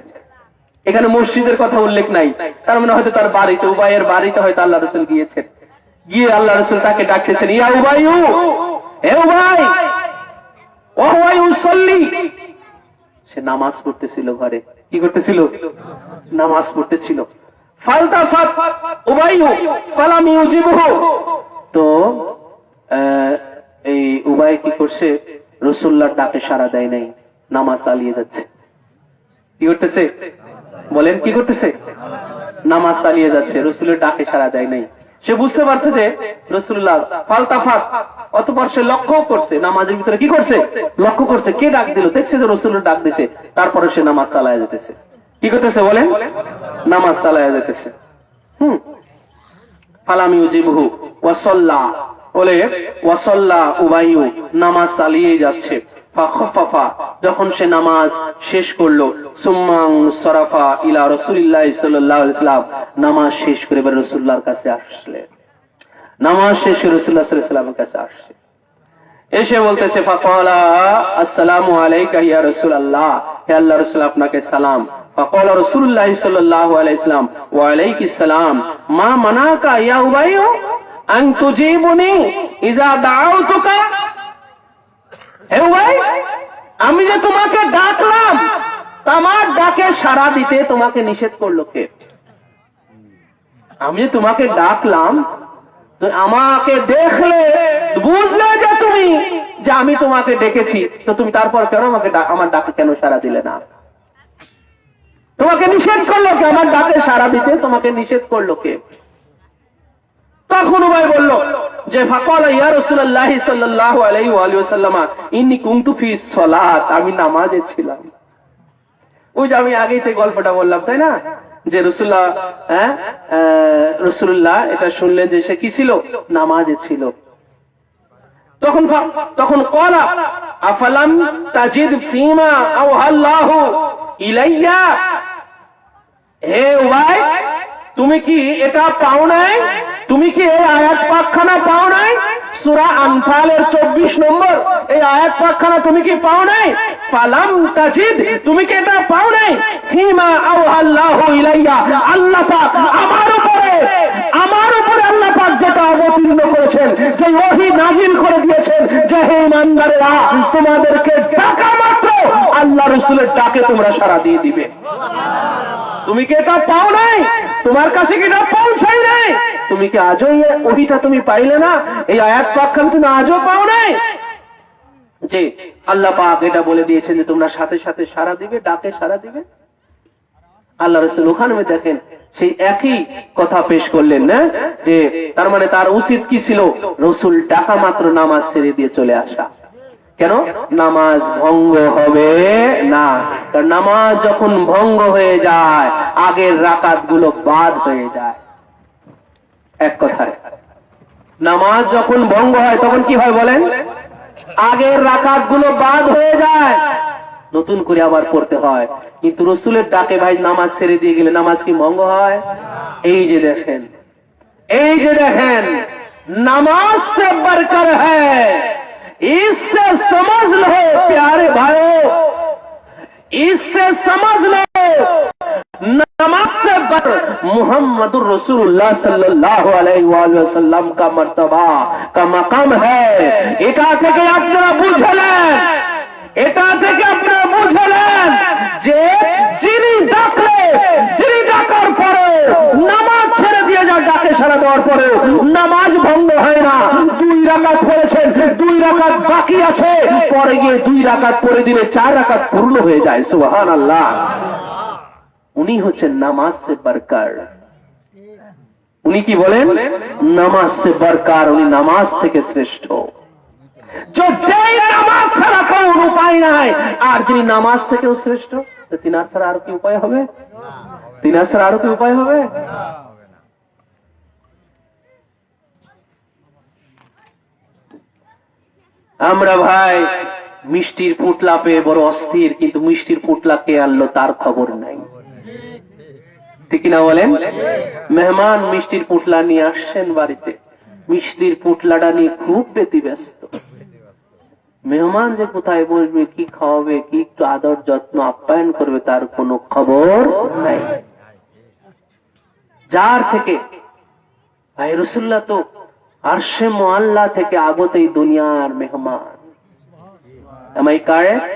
এখানে মসজিদের কথা উল্লেখ নাই, তার মানে হয়তো তার বাড়িতে, উবাইয়ের বাড়িতে হয়তো আল্লাহ রাসূল গিয়েছেন। গিয়ে আল্লাহ রাসূল তাকে ডাকতেছেন, ইয়া উবাইয়ু, হে উবাই। ও উবাই উসাল্লি, সে নামাজ পড়তেছিল ঘরে। কি করতেছিল? নামাজ পড়তেছিল। ফালতাফাত উবাইয়ু ফালাম ইউজিবহু। তো এই উবাই কি করছে? রাসূলুল্লাহর ডাকে সাড়া দেয় নাই, নামাজ চালিয়ে যাচ্ছে। কি করতেছে বলেন? কি করতেছে? নামাজ চালিয়ে যাচ্ছে, রাসূলের ডাকে সাড়া দেয় নাই। সে বুঝতে পারছে যে রাসূলুল্লাহ ফালতাফাত, অতঃপর সে লক্ষ্য করছে, নামাজের ভিতরে কি করছে? লক্ষ্য করছে কে ডাক দিল, দেখছে যে রাসূলের ডাক দিছে। তারপরে সে নামাজ চালায় যেতেছে। কি করতেছে বলেন? নামাজ চালায় যেতেছে। ফালাম ইউজিবহু ওয়া সাল্লা, বলে ওয়া সাল্লা উবাইয়ু, নামাজ চালিয়ে যাচ্ছে। ফাখাফাফা, যখন সে নামাজ শেষ করলো, সুম্মান সরাফা ইলা রাসূলিল্লাহি সাল্লাল্লাহু আলাইহি ওয়াসাল্লাম, নামাজ শেষ করে এবার রাসূলুল্লাহর কাছে আসলেন। নামাজ শেষ করে রাসূলুল্লাহ সাল্লাল্লাহু আলাইহি ওয়াসাল্লামের কাছে আসছে, এসে বলতেছে ফাকালা আসসালামু আলাইকা ইয়া রাসূলুল্লাহ, হে আল্লাহর রাসূল আপনাকে সালাম। ফাকালা রাসূলুল্লাহ সাল্লাল্লাহু আলাইহি ওয়াসাল্লাম ওয়া আলাইকিস সালাম মা মানাকা ইয়া উবাইয়ু আন তুজিবুনি ইযা দাআউতুকা। হে উবাই, আমি যে তোমাকে ডাকলাম, আমার ডাকে সাড়া দিতে তোমাকে নিষেধ করলো কে? আমি যে তোমাকে ডাকলাম, তো আমাকে দেখলে বুঝলে যে তুমি, যে আমি তোমাকে ডেকেছি, তো তুমি তারপর কেন আমাকে আমার ডাকে কেন সাড়া দিলে না? তোমাকে নিষেধ করলো কে? আমার ডাকে সাড়া দিতে তোমাকে নিষেধ করলো কে? তখন উবাই বলল যে ফাকালা ইয়া রাসূলুল্লাহ সাল্লাল্লাহু আলাইহি ওয়া সাল্লাম ইন্নী কুনতু ফি সালাত, আমি নামাজে ছিলাম। ওই যে আমি আগেই থেকে গল্পটা বললাম, তাই না, যে রাসূলুল্লাহ এটা শুনলেন যে সে কি ছিল? নামাজে ছিল। তখন ক্বালা আফালাম তাজিদ ফীমা আওহাল্লাহু ইলাইয়া। হে উবাই, তুমি কি এটা পাও নাই? তুমি কি এই আয়াত পাকখানা পাও নাই? সূরা আনফালের 24 নম্বর এই আয়াত পাকখানা তুমি কি পাও নাই? ফালাম তাজিদ, তুমি কি এটা পাও নাই? ফীমা আওহাল্লাহু ইলাইয়া, আল্লাহ পাক আমার উপরে আল্লাহ পাক যেটা অবতীর্ণ করেছেন, যে ওহী নাযিল করে দিয়েছেন, যে হে ইমানদারেরা, তোমাদেরকে ডাকা মাত্র আল্লাহ রাসূলের ডাকে তোমরা সাড়া দিয়ে দিবে। তুমি কি এটা পাও নাই? তোমার কাছে কি এটা পৌঁছায় নাই? তুমি কি আজও ওহিটা তুমি পাইলে না? এই আয়াত পাকখানা তুমি আজও পাও নাই? যে আল্লাহ পাক এটা বলে দিয়েছেন যে তোমরা সাথে সাথে সাড়া দিবে, ডাকে সাড়া দিবে। আল্লাহ রাসূল ওখানে দেখেন সেই একই কথা পেশ করলেন না, যে তার মানে তার উচিত কি ছিল? রাসূল ডাকা মাত্র নামাজ ছেড়ে দিয়ে চলে আসা। কেন? নামাজ ভঙ্গ হবে না। কারণ নামাজ যখন ভঙ্গ হয়ে যায়, আগের রাকাত গুলো বাদ হয়ে যায়। এক কথায় নামাজ যখন ভঙ্গ হয় তখন কি হয় বলেন? আগের রাকাত গুলো বাদ হয়ে যায়, নতুন করে আবার পড়তে হয়। কিন্তু রাসূলের ডাকে ভাই নামাজ ছেড়ে দিয়ে গেলে নামাজ কি ভঙ্গ হয়? এই যে দেখেন নামাজ से बढ़कर है, इससे समझ लो प्यारे भाइयों, इससे समझ लो नमाज से बढ़ मुहम्मदुर रसूलुल्लाह सल्लल्लाहु अलैहि वसल्लम का मर्तबा का मकाम है। এটা থেকে আপনারা বুঝলেন, যে যিনি ডাকার পরে নামাজ ছেড়ে দিয়ে যা ডাকে ইশারা দেওয়ার পরে নামাজ ভঙ্গ হয় না। 2 রাকাত পড়েছেন, 2 রাকাত বাকি আছে, পরে গিয়ে 2 রাকাত পড়ে দিলে 4 রাকাত পূর্ণ হয়ে যায়। সুবহানাল্লাহ। উনি হচ্ছেন নামাজ সে বরকার। উনি কি বলেন? নামাজ সে বরকার, উনি নামাজ থেকে শ্রেষ্ঠ। যেই নামাজ ছাড়া কোনো উপায় নাই, আর যিনি নামাজ থেকেও শ্রেষ্ঠ, তিনার ছাড়া আর কি উপায় হবে? তিনার ছাড়া আরো কি উপায় হবে? আমরা ভাই মিষ্টির পুটলা পেয়ে বড় অস্থির, কিন্তু মিষ্টির পুটলা কে আনলো তার খবর নাই, ঠিক না বলেন? মেহমান মিষ্টির পুটলা নিয়ে আসছেন বাড়িতে, মিষ্টির পুটলাটা নিয়ে খুব ব্যতিব্যস্ত। মেহমান যে কোথায় বসবে, কি খাওয়াবে, কি একটু আদর যত্ন আপ্যায়ন করবে, তার কোনো খবর নাই। যার থেকে ভাই রাসূলুল্লাহ তো আরশে মুআল্লা থেকে আগত এই দুনিয়ার মেহমান। আমি কারেক্ট?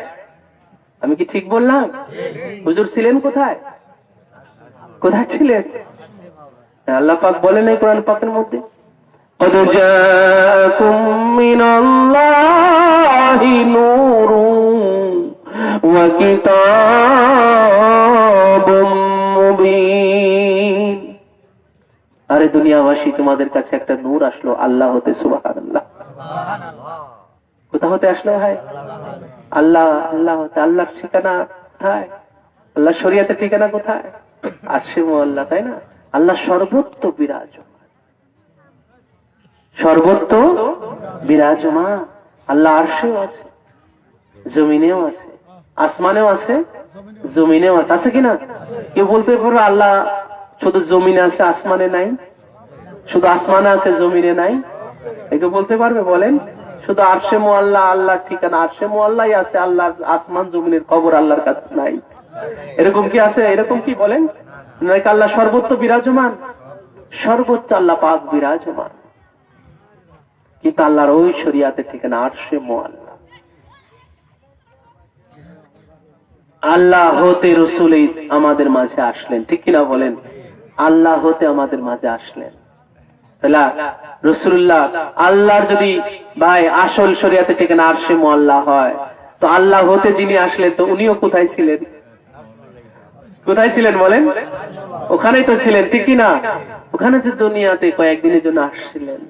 আমি কি ঠিক বললাম? হুজুর ছিলেন কোথায়? কোথায় ছিলেন? আল্লাহ পাক বলেন এই কোরআন পাকের মধ্যে, قد جاءكم من الله نور وكتاب مبين। আরে দুনিয়াবাসী, তোমাদের কাছে একটা নূর আসলো আল্লাহ হতে। সুবহানাল্লাহ। কোথা হতে আসলো ভাই? আল্লাহ। আল্লাহ হতে। আল্লাহর ঠিকানা কোথায়? আল্লাহ শরীয়তের ঠিকানা কোথায়? আরশে মুআল্লা, তাই না? আল্লাহ সর্বত্র বিরাজমান, সর্বত্র বিরাজমান। আল্লাহ আরশেও আছে, জমিনেও আছে, আসমানেও আছে, জমিনেও আছে। আছে কিনা? কেউ বলতে পারবে আল্লাহ শুধু জমিনে আছে আসমানে নাই? শুধু আসমানে আছে জমিনে নাই? কেউ বলতে পারবে? বলেন। শুধু আরশে মুআল্লা আল্লাহর ঠিকানা, আরশে মুআল্লাই আছে, আল্লাহর আসমান জমিনের খবর আল্লাহর কাছে নাই। এরকম কি আছে? এরকম কি বলেন? নাকি আল্লাহ সর্বত্র বিরাজমান? সর্বোচ্চ আল্লাহ পাক বিরাজমান, কিন্তু আল্লাহর ওই শরিয়াতের ঠিকানা আরশে মুআল্লা। আল্লাহ হতে রাসূল আমাদের মাঝে আসলেন, ঠিক কিনা বলেন? আল্লাহ হতে আমাদের মাঝে আসলেন। তাহলে রাসূলুল্লাহ আল্লাহর যদি ভাই আসল শরিয়াতের ঠিকানা আরশে মুআল্লা হয়, তো আল্লাহ হতে যিনি আসলেন, তো উনিও কোথায় ছিলেন? কোথায় ছিলেন বলেন? ওখানেই তো ছিলেন, ঠিক কিনা? ওখানে তো দুনিয়াতে কয়েকদিনের জন্য আসছিলেন,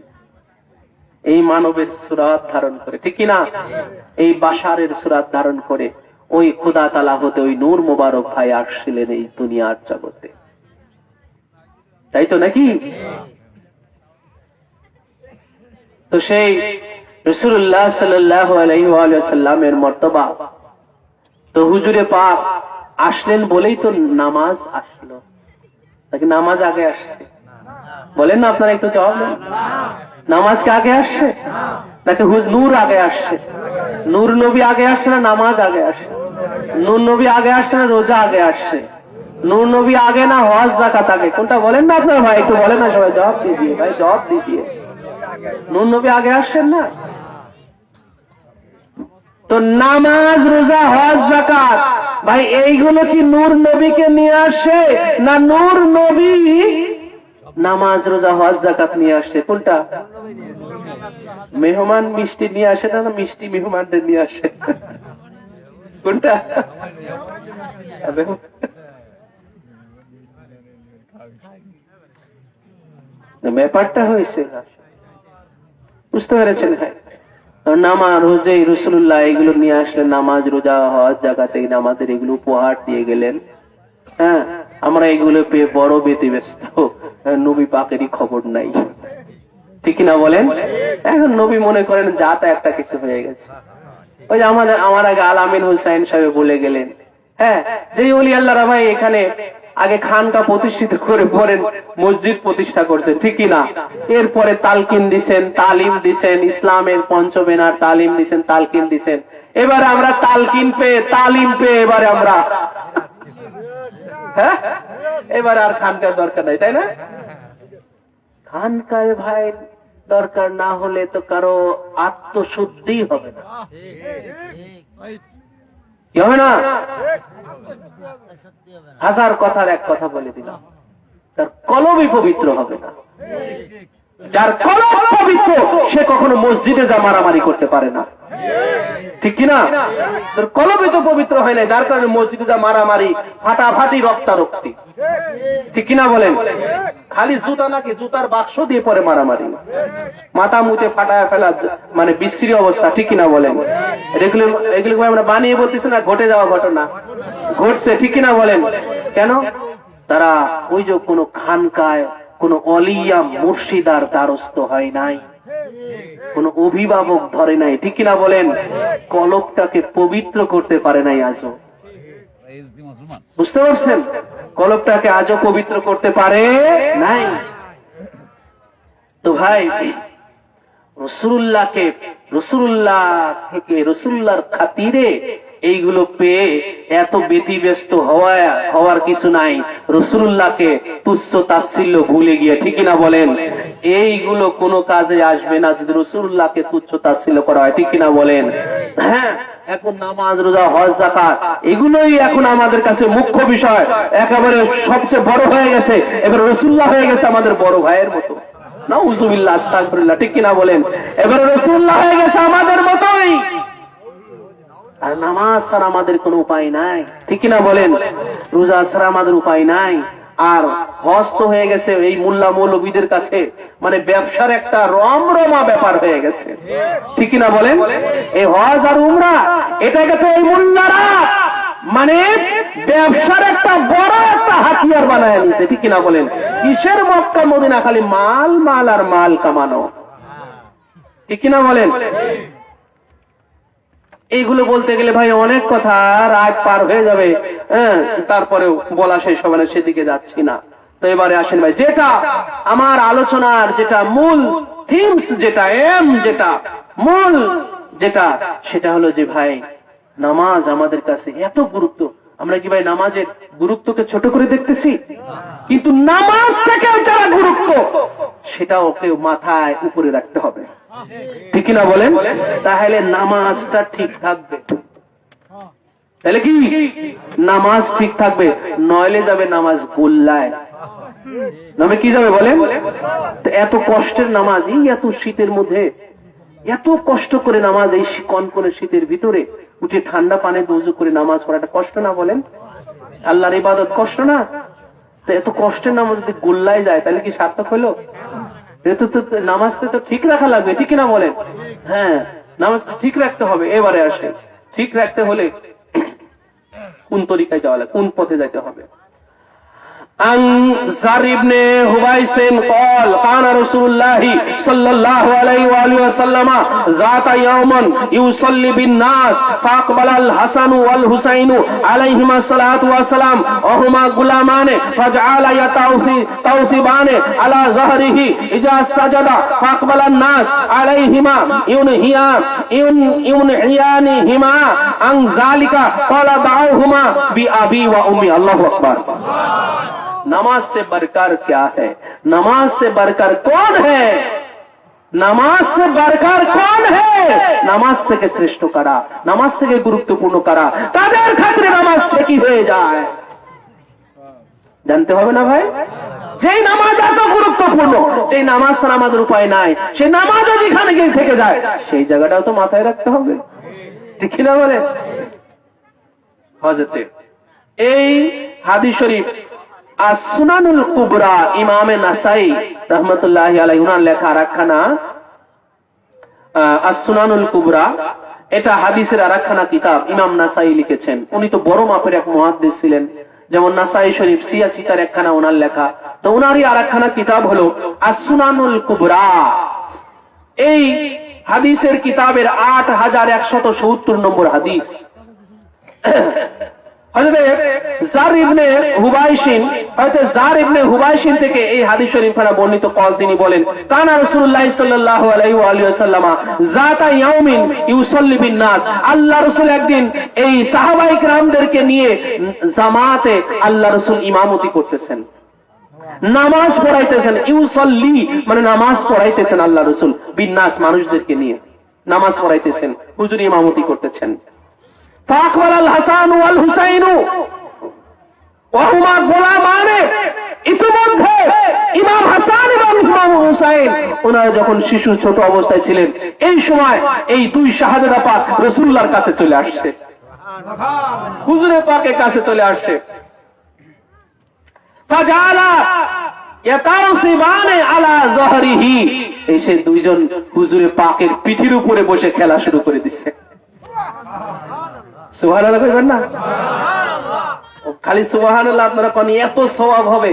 এই মানবের সুরাত ধারণ করে, ঠিক কিনা? এই বাশারের সুরাত ধারণ করে ওই খোদা তাআলা হতে ওই নূর মোবারক ভাই আসছিলেন এই দুনিয়ার জগতে, তাই তো নাকি? তো সেই রাসূলুল্লাহ সাল্লাল্লাহু আলাইহি ওয়া সাল্লামের মর্তবা তো হুজুরে পাক আসলেন বলেই তো নামাজ আসলো, নাকি নামাজ আগে আসছে? বলেন না, আপনারা একটু জবাব দেন। নামাজ কি আগে আসছে নাকি নূর আগে আসছে? নূর নবী আগে আসছে না নামাজ আগে আসছে? নূর নবী আগে আসছে না রোজা আগে আসছে? নূর নবী আগে না হজ যাকাত আগে? কোনটা বলেন না আপনার ভাই? একটু বলেন না সবাই, জবাব দিজিয়ে ভাই, জবাব দিজিয়ে। নূর নবী আগে আসছেন না? তো নামাজ রোজা হজ যাকাত ভাই এইগুলো কি নূর নবীকে নিয়ে আসে, না নূর নবী নামাজ রোজা হজ যাকাত নিয়ে আসে? কোনটা? মেহমান মিষ্টি নিয়ে আসে না মিষ্টি মেহমানদের নিয়ে আসে? কোনটা? ব্যাপারটা হয়েছে, বুঝতে পেরেছেন? হ্যাঁ, নামাজ রোজা রাসূলুল্লাহ এগুলো নিয়ে আসলেন, নামাজ রোজা হজ যাকাত আমাদের এগুলো উপহার দিয়ে গেলেন। হ্যাঁ, আমরা এগুলো পেয়ে বড় ব্যতিব্যস্ত, নবী পাকেরই খবর নাই, ঠিক না বলেন? এখন নবী মনে করেন যা তা একটা কিছু হয়ে গেছে। ওই যে আমার আগে আলামিন হুসাইন সাহেব বলে গেলেন, হ্যাঁ, যে ওলি আল্লাহরা ভাই এখানে আগে খানকা প্রতিষ্ঠিত করে পরে মসজিদ প্রতিষ্ঠা করছে, ঠিক না? এরপরে তালকিন দিছেন, তালিম দিছেন, ইসলামের পঞ্চবেনার তালিম দিছেন, তালকিন দিছেন। এবারে আমরা তালকিন পেয়ে তালিম পেয়ে এবারে আমরা হ্যাঁ, এবারে আর খানকার দরকার নাই, তাই না? খানকায় ভাই দরকার না হলে তো কারো আত্মশুদ্ধি হবে না, কি হবে না? হাজার কথার এক কথা বলে দিলাম, তার কলবই পবিত্র হবে না। যার কলব পবিত্র সে কখনো মসজিদে যা মারামারি করতে পারে না, ঠিক কিনা? তোর কলবই তো পবিত্র হয় না, যার কারণে মসজিদে যা মারামারি, ফাটাফাটি, রক্তারক্তি, ঠিক কিনা বলেন? খালি জুতা নাকি জুতার বাক্স দিয়ে পরে মারামারি, মাথা মুখে ফাটায় ফেলা, মানে বিশ্রী অবস্থা, ঠিক কিনা বলেন? এগুলো আমরা বানিয়ে বলতেছি না, ঘটে যাওয়া ঘটনা ঘটছে, ঠিক কিনা বলেন? কেন? তারা ওই যে কোনো খানকায় কোন অলিয়া মুর্শিদার দ্বারস্থ হয় নাই, কোন অভিভাবক ধরে নাই, ঠিক কিনা বলেন? কলবটাকে পবিত্র করতে পারে নাই আজও, বুঝতে পারছেন? কলবটাকে আজও পবিত্র করতে পারে নাই। তো ভাই, রাসূলুল্লাহকে, রাসূলুল্লাহ থেকে, রাসূলুল্লাহর খাতিরে এইগুলো পেয়ে এত ব্যতিব্যস্ত হওয়ার কিছু নাই। রাসূলুল্লাহকে তুচ্ছ তাচ্ছিল্য ভুলে গিয়ে, ঠিক কিনা বলেন? এইগুলো কোনো কাজে আসবে না যদি রাসূলুল্লাহকে তুচ্ছ তাচ্ছিল্য করা হয়, ঠিক কিনা বলেন? হ্যাঁ, এখন নামাজ, রোজা, হজ, যাকাত এগুলোই এখন আমাদের কাছে মুখ্য বিষয়, একেবারে সবচেয়ে বড় হয়ে গেছে। এবার রাসূলুল্লাহ হয়ে গেছে আমাদের বড় ভাইয়ের মতো, নাউযুবিল্লাহ, আস্তাগফিরুল্লাহ, ঠিক কিনা বলেন? এবার রাসূলুল্লাহ হয়ে গেছে আমাদের মতোই, আর নামাজ ছাড়া আমাদের কোনো উপায় নাই, ঠিক কিনা বলেন? রোজা ছাড়া আমাদের উপায় নাই। আর হজ তো হয়ে গেছে এই মোল্লা মৌলবীদের কাছে মানে ব্যবসার একটা রমরমা ব্যাপার হয়ে গেছে, ঠিক কিনা বলেন? এই হজ আর উমরা এটাকে তো এই মোল্লারা মানে ব্যবসার একটা বড় একটা হাতিয়ার বানায় নিছে, ঠিক কিনা বলেন? কিসের মক্কা মদিনা, খালি মাল মাল আর মাল কামানো, ঠিক কিনা বলেন? এইগুলো বলতে গেলে ভাই অনেক কথা, রাত পার হয়ে যাবে, তারপরেও বলা শেষ হবে না, সেদিকে যাচ্ছি না। তো এবারে আসেন ভাই, যেটা আমার আলোচনার যেটা মূল থিমস, যেটা যেটা মূল যেটা, সেটা হলো যে ভাই নামাজ আমাদের কাছে এত গুরুত্ব। আমরা কি ভাই নামাজের গুরুত্বকে ছোট করে দেখতেছি? কিন্তু নামাজ থেকে যারা গুরুত্ব, সেটাও কেউ মাথায় উপরে রাখতে হবে, ঠিক কিনা বলেন? তাহলে নামাজটা ঠিক থাকবে, তাহলে কি নামাজ ঠিক থাকবে, নইলে যাবে নামাজ গোল্লায়, নামে কি যাবে বলেন? এত কষ্টের নামাজ, এই এত শীতের মধ্যে এত কষ্ট করে নামাজ, এই কনকনে শীতের ভিতরে উঠে ঠান্ডা পানি ওযু করে নামাজ পড়াটা কষ্ট না বলেন? আল্লাহর ইবাদত কষ্ট না? তো এত কষ্টের নামাজ যদি গোল্লায় যায় তাহলে কি সার্থক হলো? নামাজটা তো ঠিক রাখা লাগবে, ঠিক কিনা বলেন? হ্যাঁ, নামাজ ঠিক রাখতে হবে। এবারে আসে, ঠিক রাখতে হলে কোন তরিকায় যাওয়া লাগে, কোন পথে যাইতে হবে? عن زر بن حبيس قال كان رسول الله صلى الله عليه وآله وسلم ذات يوم يصلي بالناس فأقبل الحسن والحسين عليهما الصلاة والسلام وهما غلامان فجعل يتوثبان على ظهره إذا سجد فأقبل الناس عليهما ينهيانهما عن ذلك قال دعوهما بأبي وأمي. الله أكبر. नमाज से बढ़कर क्या है? नमाज से बढ़कर कौन है? নামাজ से बढ़कर कौन है? নামাজ থেকে শ্রেষ্ঠ কারা, নামাজ থেকে গুরুত্বপূর্ণ কারা, তাদের ক্ষেত্রে নামাজ ঠিকই হয়ে যায়, জানতে হবে না ভাই? যেই নামাজ এত গুরুত্বপূর্ণ, যেই নামাজ ছাড়া আমাদের উপায় নাই, সেই নামাজও যেখানে গিয়ে থেকে যায় সেই জায়গাটাও তো মাথায় রাখতে হবে, ঠিক না বলে? হযরতে এই হাদিস শরীফ আসসুনানুল কুবরা ইমামে নাসাই রাহমাতুল্লাহি আলাইহি ওনার লেখা আরাখানা আসসুনানুল কুবরা, এটা হাদিসের আরাখানা কিতাব, ইমাম নাসাই লিখেছেন। উনি তো বড় মাপের এক মুহাদ্দিস ছিলেন, যেমন নাসাই শরীফ সিয়াসিতার একখানা ওনার লেখা, তো ওনারই আরাখানা কিতাব হলো আসসুনানুল কুবরা। এই হাদিসের কিতাবের 8170 নম্বর হাদিস। জার ইবনে হুবাইশিন থেকে এই হাদিস শরীফখানা বর্ণিত, কল তিনি বলেন কানা রাসূলুল্লাহ সাল্লাল্লাহু আলাইহি ওয়া আলিহি ওয়াসাল্লাম যাতা ইয়াউমিন ইউসাল্লি বিন নাস, আল্লাহ রাসূল একদিন এই সাহাবায়ে কিরামদেরকে নিয়ে জামাতে আল্লাহ রাসূল ইমামতি করতেছেন, নামাজ পড়াইতেছেন। ইউসাল্লি মানে নামাজ পড়াইতেছেন আল্লাহ রাসূল, বিন নাস মানুষদেরকে নিয়ে নামাজ পড়াইতেছেন, হুজুর ইমামতি করতেছেন। فأقبل الحسن والحسين وهما غلامان, ইতিমধ্যে ইমাম হাসান এবং ইমাম হুসাইন ওনারা যখন শিশু ছোট অবস্থায় ছিলেন, এই সময় এই দুই শাহজাদা পাক রাসূলুল্লাহর কাছে চলে আসছে, হুজুরে পাকের কাছে চলে আসছে। ফাজালা ইয়াতাসিবানে আলা যহরিহি, এসে দুইজন হুজুরে পাকের পিঠের উপরে বসে খেলা শুরু করে দিচ্ছে। সুবহানাল্লাহ কইবেন না? খালি সুবহানাল্লাহ আপনারা কোন এত সওয়াব হবে,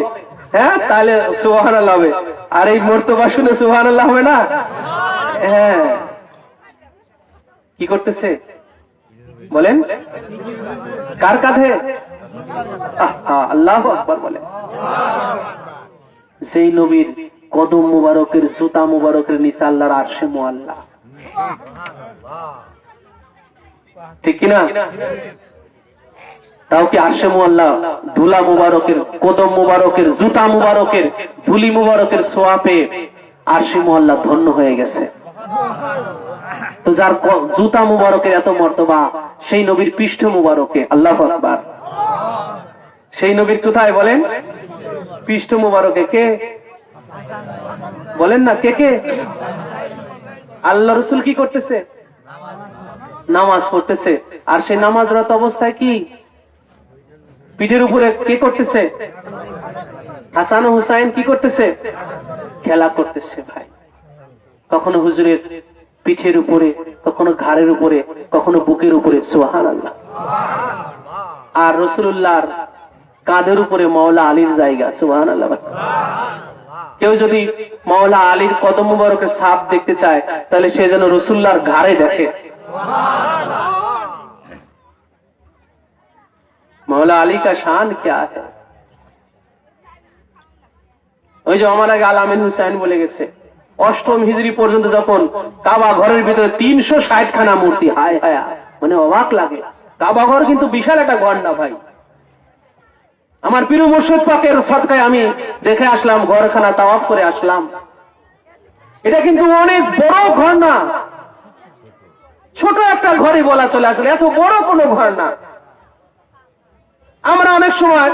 হ্যাঁ তাহলে সুবহানাল্লাহ হবে, আর এই মর্তবা শুনে সুবহানাল্লাহ হবে না? হ্যাঁ, কি করতেছে বলেন? কার কাঁধে? আল্লাহু আকবার বলেন। সেই নবীর কদম মুবারকের, জুতা মুবারকের নিচে আল্লাহর আরশে মুআল্লা, ঠিক কিনা? তাও কি আরশে মুআল্লা ধুলা মুবারকের, কদম মুবারকের, জুতা মুবারকের, ধুলি মুবারকের ছোঁয়াপে আরশে মুআল্লা ধন্য হয়ে গেছে। তো যার জুতা মুবারকের এত মর্তবা, সেই নবীর পৃষ্ঠ মুবারকে, আল্লাহু আকবার, সেই নবীর কোথায় বলেন? পৃষ্ঠ মুবারকে। কে বলেন না? কে কে? আল্লাহ রাসূল কি করতেছে? নামাজ পড়তেছে। আর সেই নামাজরত অবস্থায় কি পিঠের উপরে কে করতেছে? হাসান ও হুসাইন কি করতেছে? খেলা করতেছে। ভাই, কখনো হুজুরের পিঠের উপরে, কখনো ঘাড়ের উপরে, কখনো বুকের উপরে, সুবহানাল্লাহ। আর রাসূলুল্লাহর কাঁধের উপরে মাওলা আলীর জায়গা, সুবহানাল্লাহ। কেউ যদি মাওলা আলীর কদম মুবারকের ছাপ দেখতে চায়, তাহলে সে যেন রাসূলুল্লাহর ঘাড়ে দেখে। मौला अली का शान क्या है? ওই যে আমার আগে আলামিন হুসাইন বলে গেছে, অষ্টম হিজরি পর্যন্ত যখন কাবা ঘরের ভিতরে 360 খানা মূর্তি, হায় হায়, মানে অবাক লাগে। কাবা ঘর কিন্তু বিশাল একটা ঘর না ভাই। আমার পীর মুর্শিদ পাকের সদকায় আমি দেখে আসলাম, ঘরখানা তাওয়াফ করে আসলাম। এটা কিন্তু অনেক বড় ঘর না, ছোট একটা ঘরই বলা চলে, আসলে এত বড় কোনো ঘর না। আমরা অনেক সময়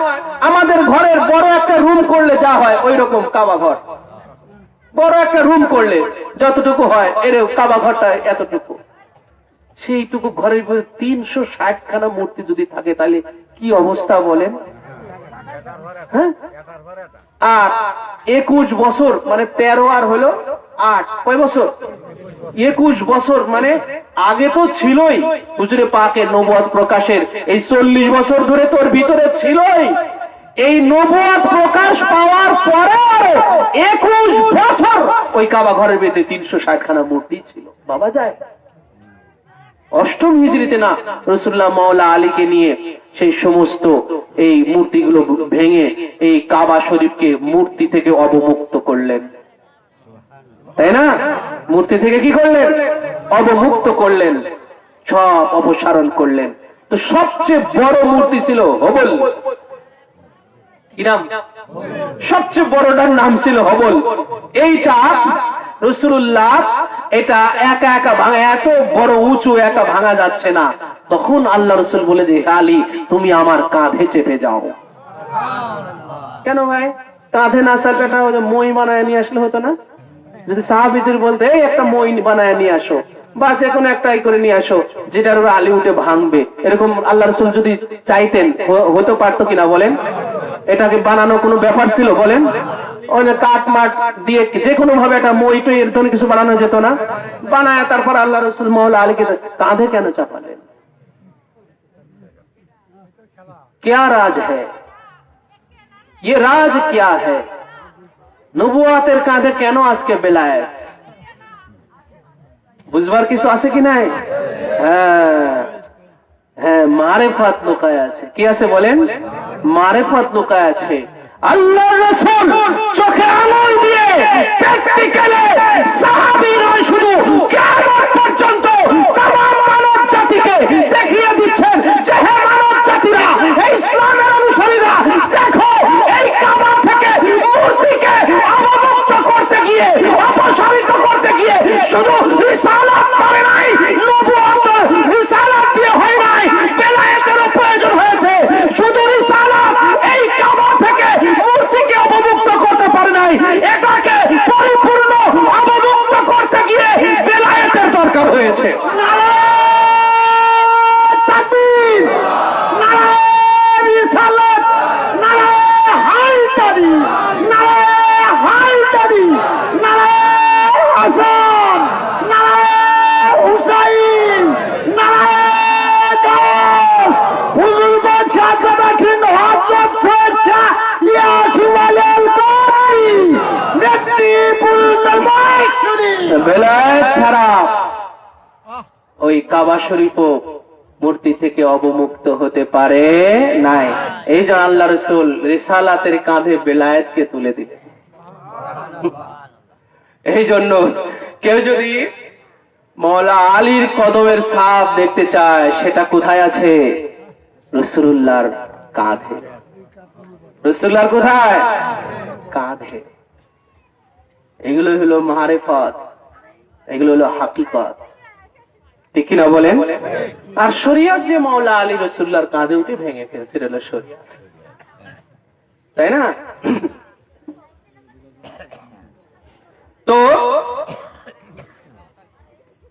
আমাদের ঘরের বড় একটা রুম করলে যা হয়, ওই রকম কাবা ঘর বড় একটা রুম করলে যতটুকু হয়, এর কাবা ঘরটা এতটুকু। সেইটুকু ঘরের ভিতরে 360 খানা মূর্তি যদি থাকে, তাহলে কি অবস্থা বলেন? হ্যাঁ, আর 21 বছর মানে 13 আর হলো 8, কয় বছর? 21 বছর, মানে আগে তো ছিলই হুজুরে পাকের নবুয়ত প্রকাশের, এই 40 বছর ধরে তোর ভিতরে ছিলই। এই নবুয়ত প্রকাশ পাওয়ার পরে 21 বছর ওই কাবা ঘরের ভিতরে 360 খানা মূর্তি ছিল। বাবা যায় অষ্টম হিজরিতে না, রাসূলুল্লাহ মাওলা আলীকে নিয়ে সেই সমস্ত এই মূর্তিগুলো ভেঙে এই কাবা শরীফকে মূর্তি থেকে অবমুক্ত করলেন, তাই না? মূর্তি থেকে কি করলেন? অবমুক্ত করলেন, সব অপসারণ করলেন। তো সবচেয়ে বড় মূর্তি ছিল হবল। কি নাম? সবচেয়ে বড়টার নাম ছিল হবল। এইটা রাসূলুল্লাহ এটা একা একা ভাঙা, এত বড় উঁচু একা ভাঙা যাচ্ছে না। তখন আল্লাহ রাসূল বলে যে, আলী তুমি আমার কাঁধে চেপে যাও। কেন ভাই? কাঁধে না চাপাটা মই বানায় নিয়ে আসলে হতো না? যদি সাহাবীদের বলতে এই একটা মই বানায় নিয়ে আসো, বা যে কোনো একটাই করে নিয়ে আসো, যেটার উপর আলী উঠে ভাঙবে, এরকম আল্লাহ রাসূল যদি চাইতেন হতে পারতো কিনা বলেন? এটাকে বানানো কোনো ব্যাপার ছিল বলেন? ওই যে কাঠ মাঠ দিয়ে যে কোনো ভাবে একটা মই তো এর ধরনের কিছু বানানো যেত না? বানায় তারপর আল্লাহ রাসূল মাওলা আলীকে কাঁধে কেন চাপালেন? क्या राज है? ये राज क्या है? নবুয়তের কাঁধে কেন আজকে বেলায়েত? বুঝবার কিছু আছে কি নাই? হ্যাঁ হ্যাঁ, মারেফাত লুকায় আছে। কি আছে বলেন? মারেফাত লুকায় আছে। আল্লাহর রাসূল চোখে আঙুল দিয়ে প্র্যাকটিক্যালে সাহাবীরা শুধু কিয়ামত পর্যন্ত तमाम মানব জাতিকে দেখিয়ে দিচ্ছেন যে হে মানব জাতিরা, এই ইসলামের অনুসারীরা, দেখো এই কাবা থেকে মূর্তিকে অবমুক্ত করতে গিয়ে, অপসারিত করতে গিয়ে শুধু রিসালাত পারে নাই, নবুয়ত রিসালাত দিয়ে হয় নাই, বেলায়েতেরও প্রয়োজন হয়েছে। শুধু রিসালাত এই কাবা থেকে মূর্তিকে বেলায়েত ছাড়া ওই কাবা শরীফ মূর্তি থেকে অবমুক্ত হতে পারে নাই। এই যে আল্লাহ রাসূল রিসালাতের কাঁধে বেলায়েতকে তুলে দিলেন। এই জন্য কেউ যদি মওলা আলীর কদমের ছাপ দেখতে চায়, সেটা কোথায় আছে? রাসূলুল্লাহর কাঁধে। রাসূলুল্লাহর কোথায়? কাঁধে। এগুলো হলো মারিফাত, এগুলো হলো হাকিকত, ঠিক কিনা বলেন? আর শরীয়ত যে মওলা আলী রাসূলুল্লাহর কাঁধে উঠে ভেঙে ফেলছে, এটা হলো শরীয়ত, তাই না? তো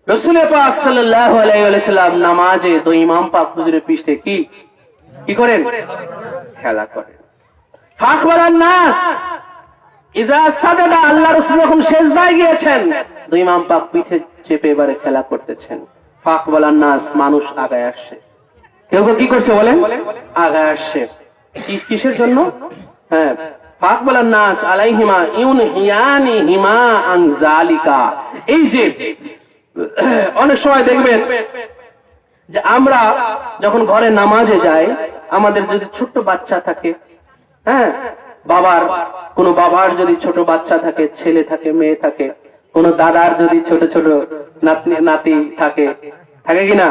রাসূল পাক সাল্লাল্লাহু আলাইহি ওয়াসাল্লাম নামাজে তো ইমাম পাক হুজুরের পৃষ্ঠে কি করেন? খেলা করেন। ফাখবারান নাস ইযা সাজাদা, আল্লাহ রাসূল যখন সিজদায় গিয়েছেন, তো ইমাম পাক পিঠে চেপে এবারে খেলা করতেছেন। ফাখবারান নাস, মানুষ আগায় আসছে। কেউ কি করছে বলেন? আগায় আসছে। কিসের জন্য? হ্যাঁ, ফাখবারান নাস আলাইহিমা ইউনহিয়ানিহিমা আন যালিকা। এই যে অনেক সময় দেখবেন যে আমরা যখন ঘরে নামাজে যাই, আমাদের যদি ছোট্ট বাচ্চা থাকে, হ্যাঁ, কোনো বাবার যদি ছোট বাচ্চা থাকে, ছেলে থাকে, মেয়ে থাকে, কোন দাদার যদি ছোট ছোট নাতি থাকে কিনা,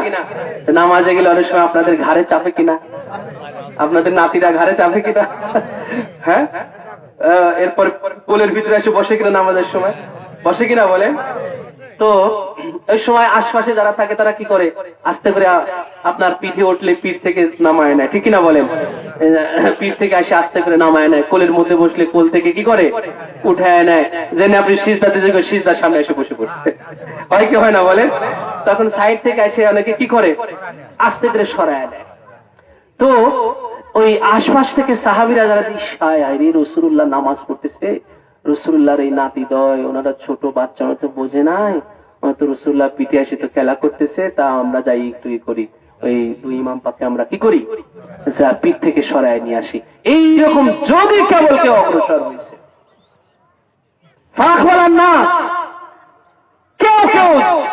নামাজে গেলে অনেক সময় আপনাদের ঘাড়ে চাপে কিনা? আপনাদের নাতিরা ঘাড়ে চাপে কিনা? হ্যাঁ, এরপর কোলের ভিতরে এসে বসে কিনা? নামাজের সময় বসে কিনা বলে? তো ওই সময় আশপাশে যারা থাকে তারা কি করে? আস্তে করে আপনার পিঠে উঠলে পিঠ থেকে নামায় নেয়, ঠিক কিনা বলেন? পিঠ থেকে এসে আস্তে করে নামায় নেয়। কোলের মধ্যে বসলে কোল থেকে কি করে? উঠায় নেয়, যেন আপনি সিজদাতে যে সিজদার সামনে এসে বসে পড়ছে। হয় কি হয় না বলেন? তখন সাইড থেকে এসে অনেকে কি করে? আস্তে করে সরায় নেয়। তো ওই আশপাশ থেকে সাহাবীরা যারা দিশায় আইরে রাসূলুল্লাহ নামাজ পড়তেছে, রাসূলুল্লাহর এই নাতিদয়, ওনারা ছোট বাচ্চা, হয়তো বোঝে নাই, হয়তো রাসূলুল্লাহ পিঠে এসে তো খেলা করতেছে, তা আমরা যাই একটু করি, ওই দুই ইমাম পাককে আমরা কি করি? যা পিঠ থেকে সরায় নিয়ে আসি। এইরকম যদি কেবল কেউ অগ্রসর হয়েছে, ফাখওয়ালান নাস, কেউ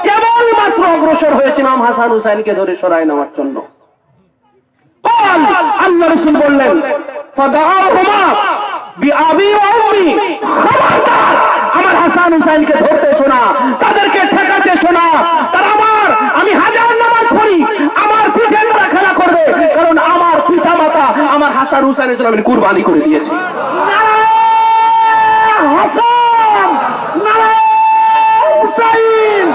কেবল মাত্র অগ্রসর হয়েছে ইমাম হাসান হুসাইনকে ধরে সরায় নেওয়ার জন্য, আল্লাহ রাসূল বললেন, ফাদাউহুমা বিআবি ওয়া উম্মি, খবরদার আমার হাসান হুসাইনকে ধরতে শোনা, তাদেরকে ঠেকাতে শোনা। তারা আমি হাজার নামাজ পড়ি, আমার পিঠে তারা খেলা করবে, কারণ আমার পিতা মাতা আমার হাসান হুসাইনের জন্য আমি কুরবানি করে দিয়েছি। হাসান, হুসাইন,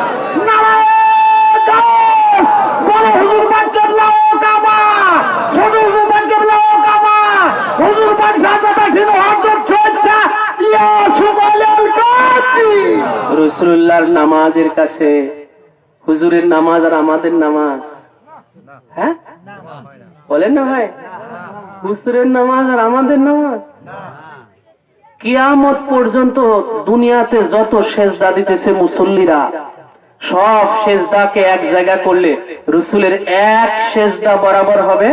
রাসূলুল্লাহর নামাজের কাছে হুজুরের নামাজ আর আমাদের নামাজ, হ্যাঁ বলেন না ভাই? হুজুরের নামাজ আর আমাদের নামাজ, কিয়ামত পর্যন্ত দুনিয়াতে যত সেজদা দিতেছে মুসল্লিরা, সব সেজদাকে এক জায়গা করলে রাসূলের এক সেজদা বরাবর হবে?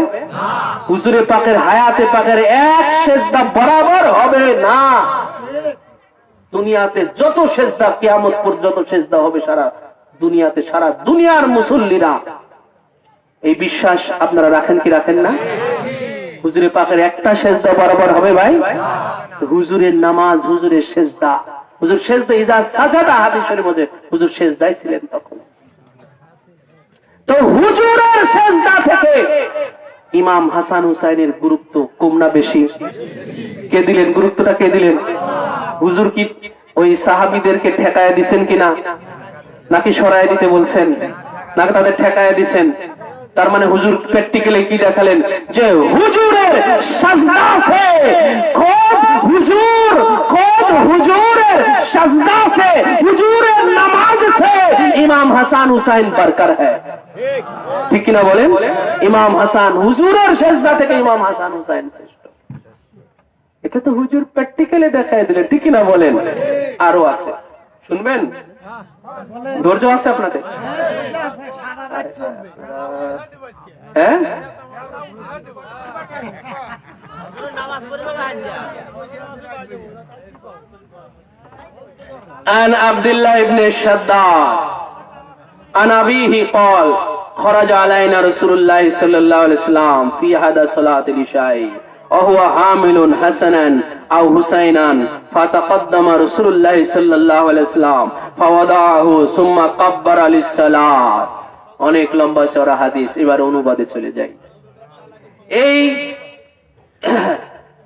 হুজুরে পাকের হায়াতে পাকের এক সেজদা বরাবর হবে না। দুনিয়াতে যত সেজদা, কিয়ামত পর্যন্ত সেজদা হবে সারা দুনিয়াতে, সারা দুনিয়ার মুসল্লিরা। এই বিশ্বাস আপনারা রাখেন কি রাখেন না? হুজুরে পাকের একটা সেজদা বরাবর হবে ভাই? হুজুরের নামাজ, হুজুরের সেজদা, হুজুর সেজদা ইজা সাজাদা, হাদিসের মধ্যে হুজুর সেজদায় ছিলেন তখন। তো হুজুরের সেজদা থেকে ইমাম হাসান হুসাইনের গুরুত্ব কম না বেশি? কে দিলেন গুরুত্বটা? কে দিলেন? হুজুর কি ওই সাহাবীদেরকে ঠেকায় দিছেন কিনা, নাকি সরায় দিতে বলছেন, নাকি তাদের ঠেকায় দিছেন? তার মানে হুজুর প্র্যাকটিক্যালি কি দেখালেন? যে হুজুরের সাজদা সে হুজুরের সাজদা সে, হুজুরের নামাজ সে ইমাম হাসান হুসাইন বরকর है, ঠিক কিনা বলেন? ইমাম হাসান, হুজুরের সেজদা থেকে ইমাম হাসান হুসাইন শ্রেষ্ঠ। এটা তো হুজুর প্র্যাকটিক্যালি দেখায় দিলেন, ঠিক কিনা বলেন? আরো আছে, শুনবেন? ধৈর্য আছে আপনাদের? হ্যাঁ, عن عبد الله بن الشداد عن أبيه قال خرج علينا رسول الله صلى الله عليه وسلم في هذا صلاة العشاء وهو حامل حسنا أو حسينا فتقدم رسول الله صلى الله عليه وسلم فوضعه ثم كبر للصلاة। অনেক লম্বা চওড়া হাদিস, এবার অনুবাদে চলে যাই। এই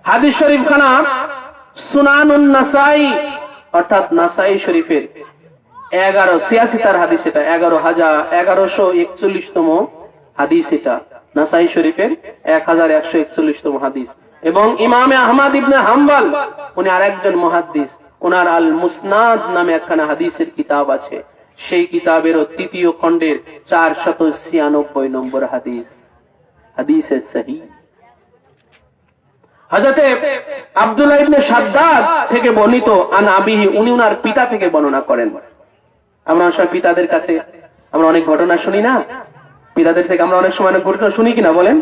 হাদিস শরীফখানা সুনানুন নাসাই অর্থাৎ নাসাই শরীফের 1186 হাদিস, এটা 1141তম হাদিস, এটা নাসাই শরীফের 1141তম হাদিস। এবং ইমামে আহমদ ইবনে হাম্বল উনি আরেকজন মুহাদ্দিস, ওনার আল মুসনাদ নামে একখানা হাদিসের কিতাব আছে, সেই কিতাবের 3য় খণ্ডের 496 নম্বর হাদিস, হাদিসে সহিহ। হযরতে আব্দুল্লাহ ইবনে শাদ্দাদ থেকে বর্ণিত আন আবিহি, উনি ওনার পিতা থেকে বর্ণনা করেন। আমরা সব পিতাদের কাছে আমরা অনেক ঘটনা শুনি না, পিতাদের থেকে আমরা অনেক সময় অনেক ঘটনা শুনি কিনা বলেন?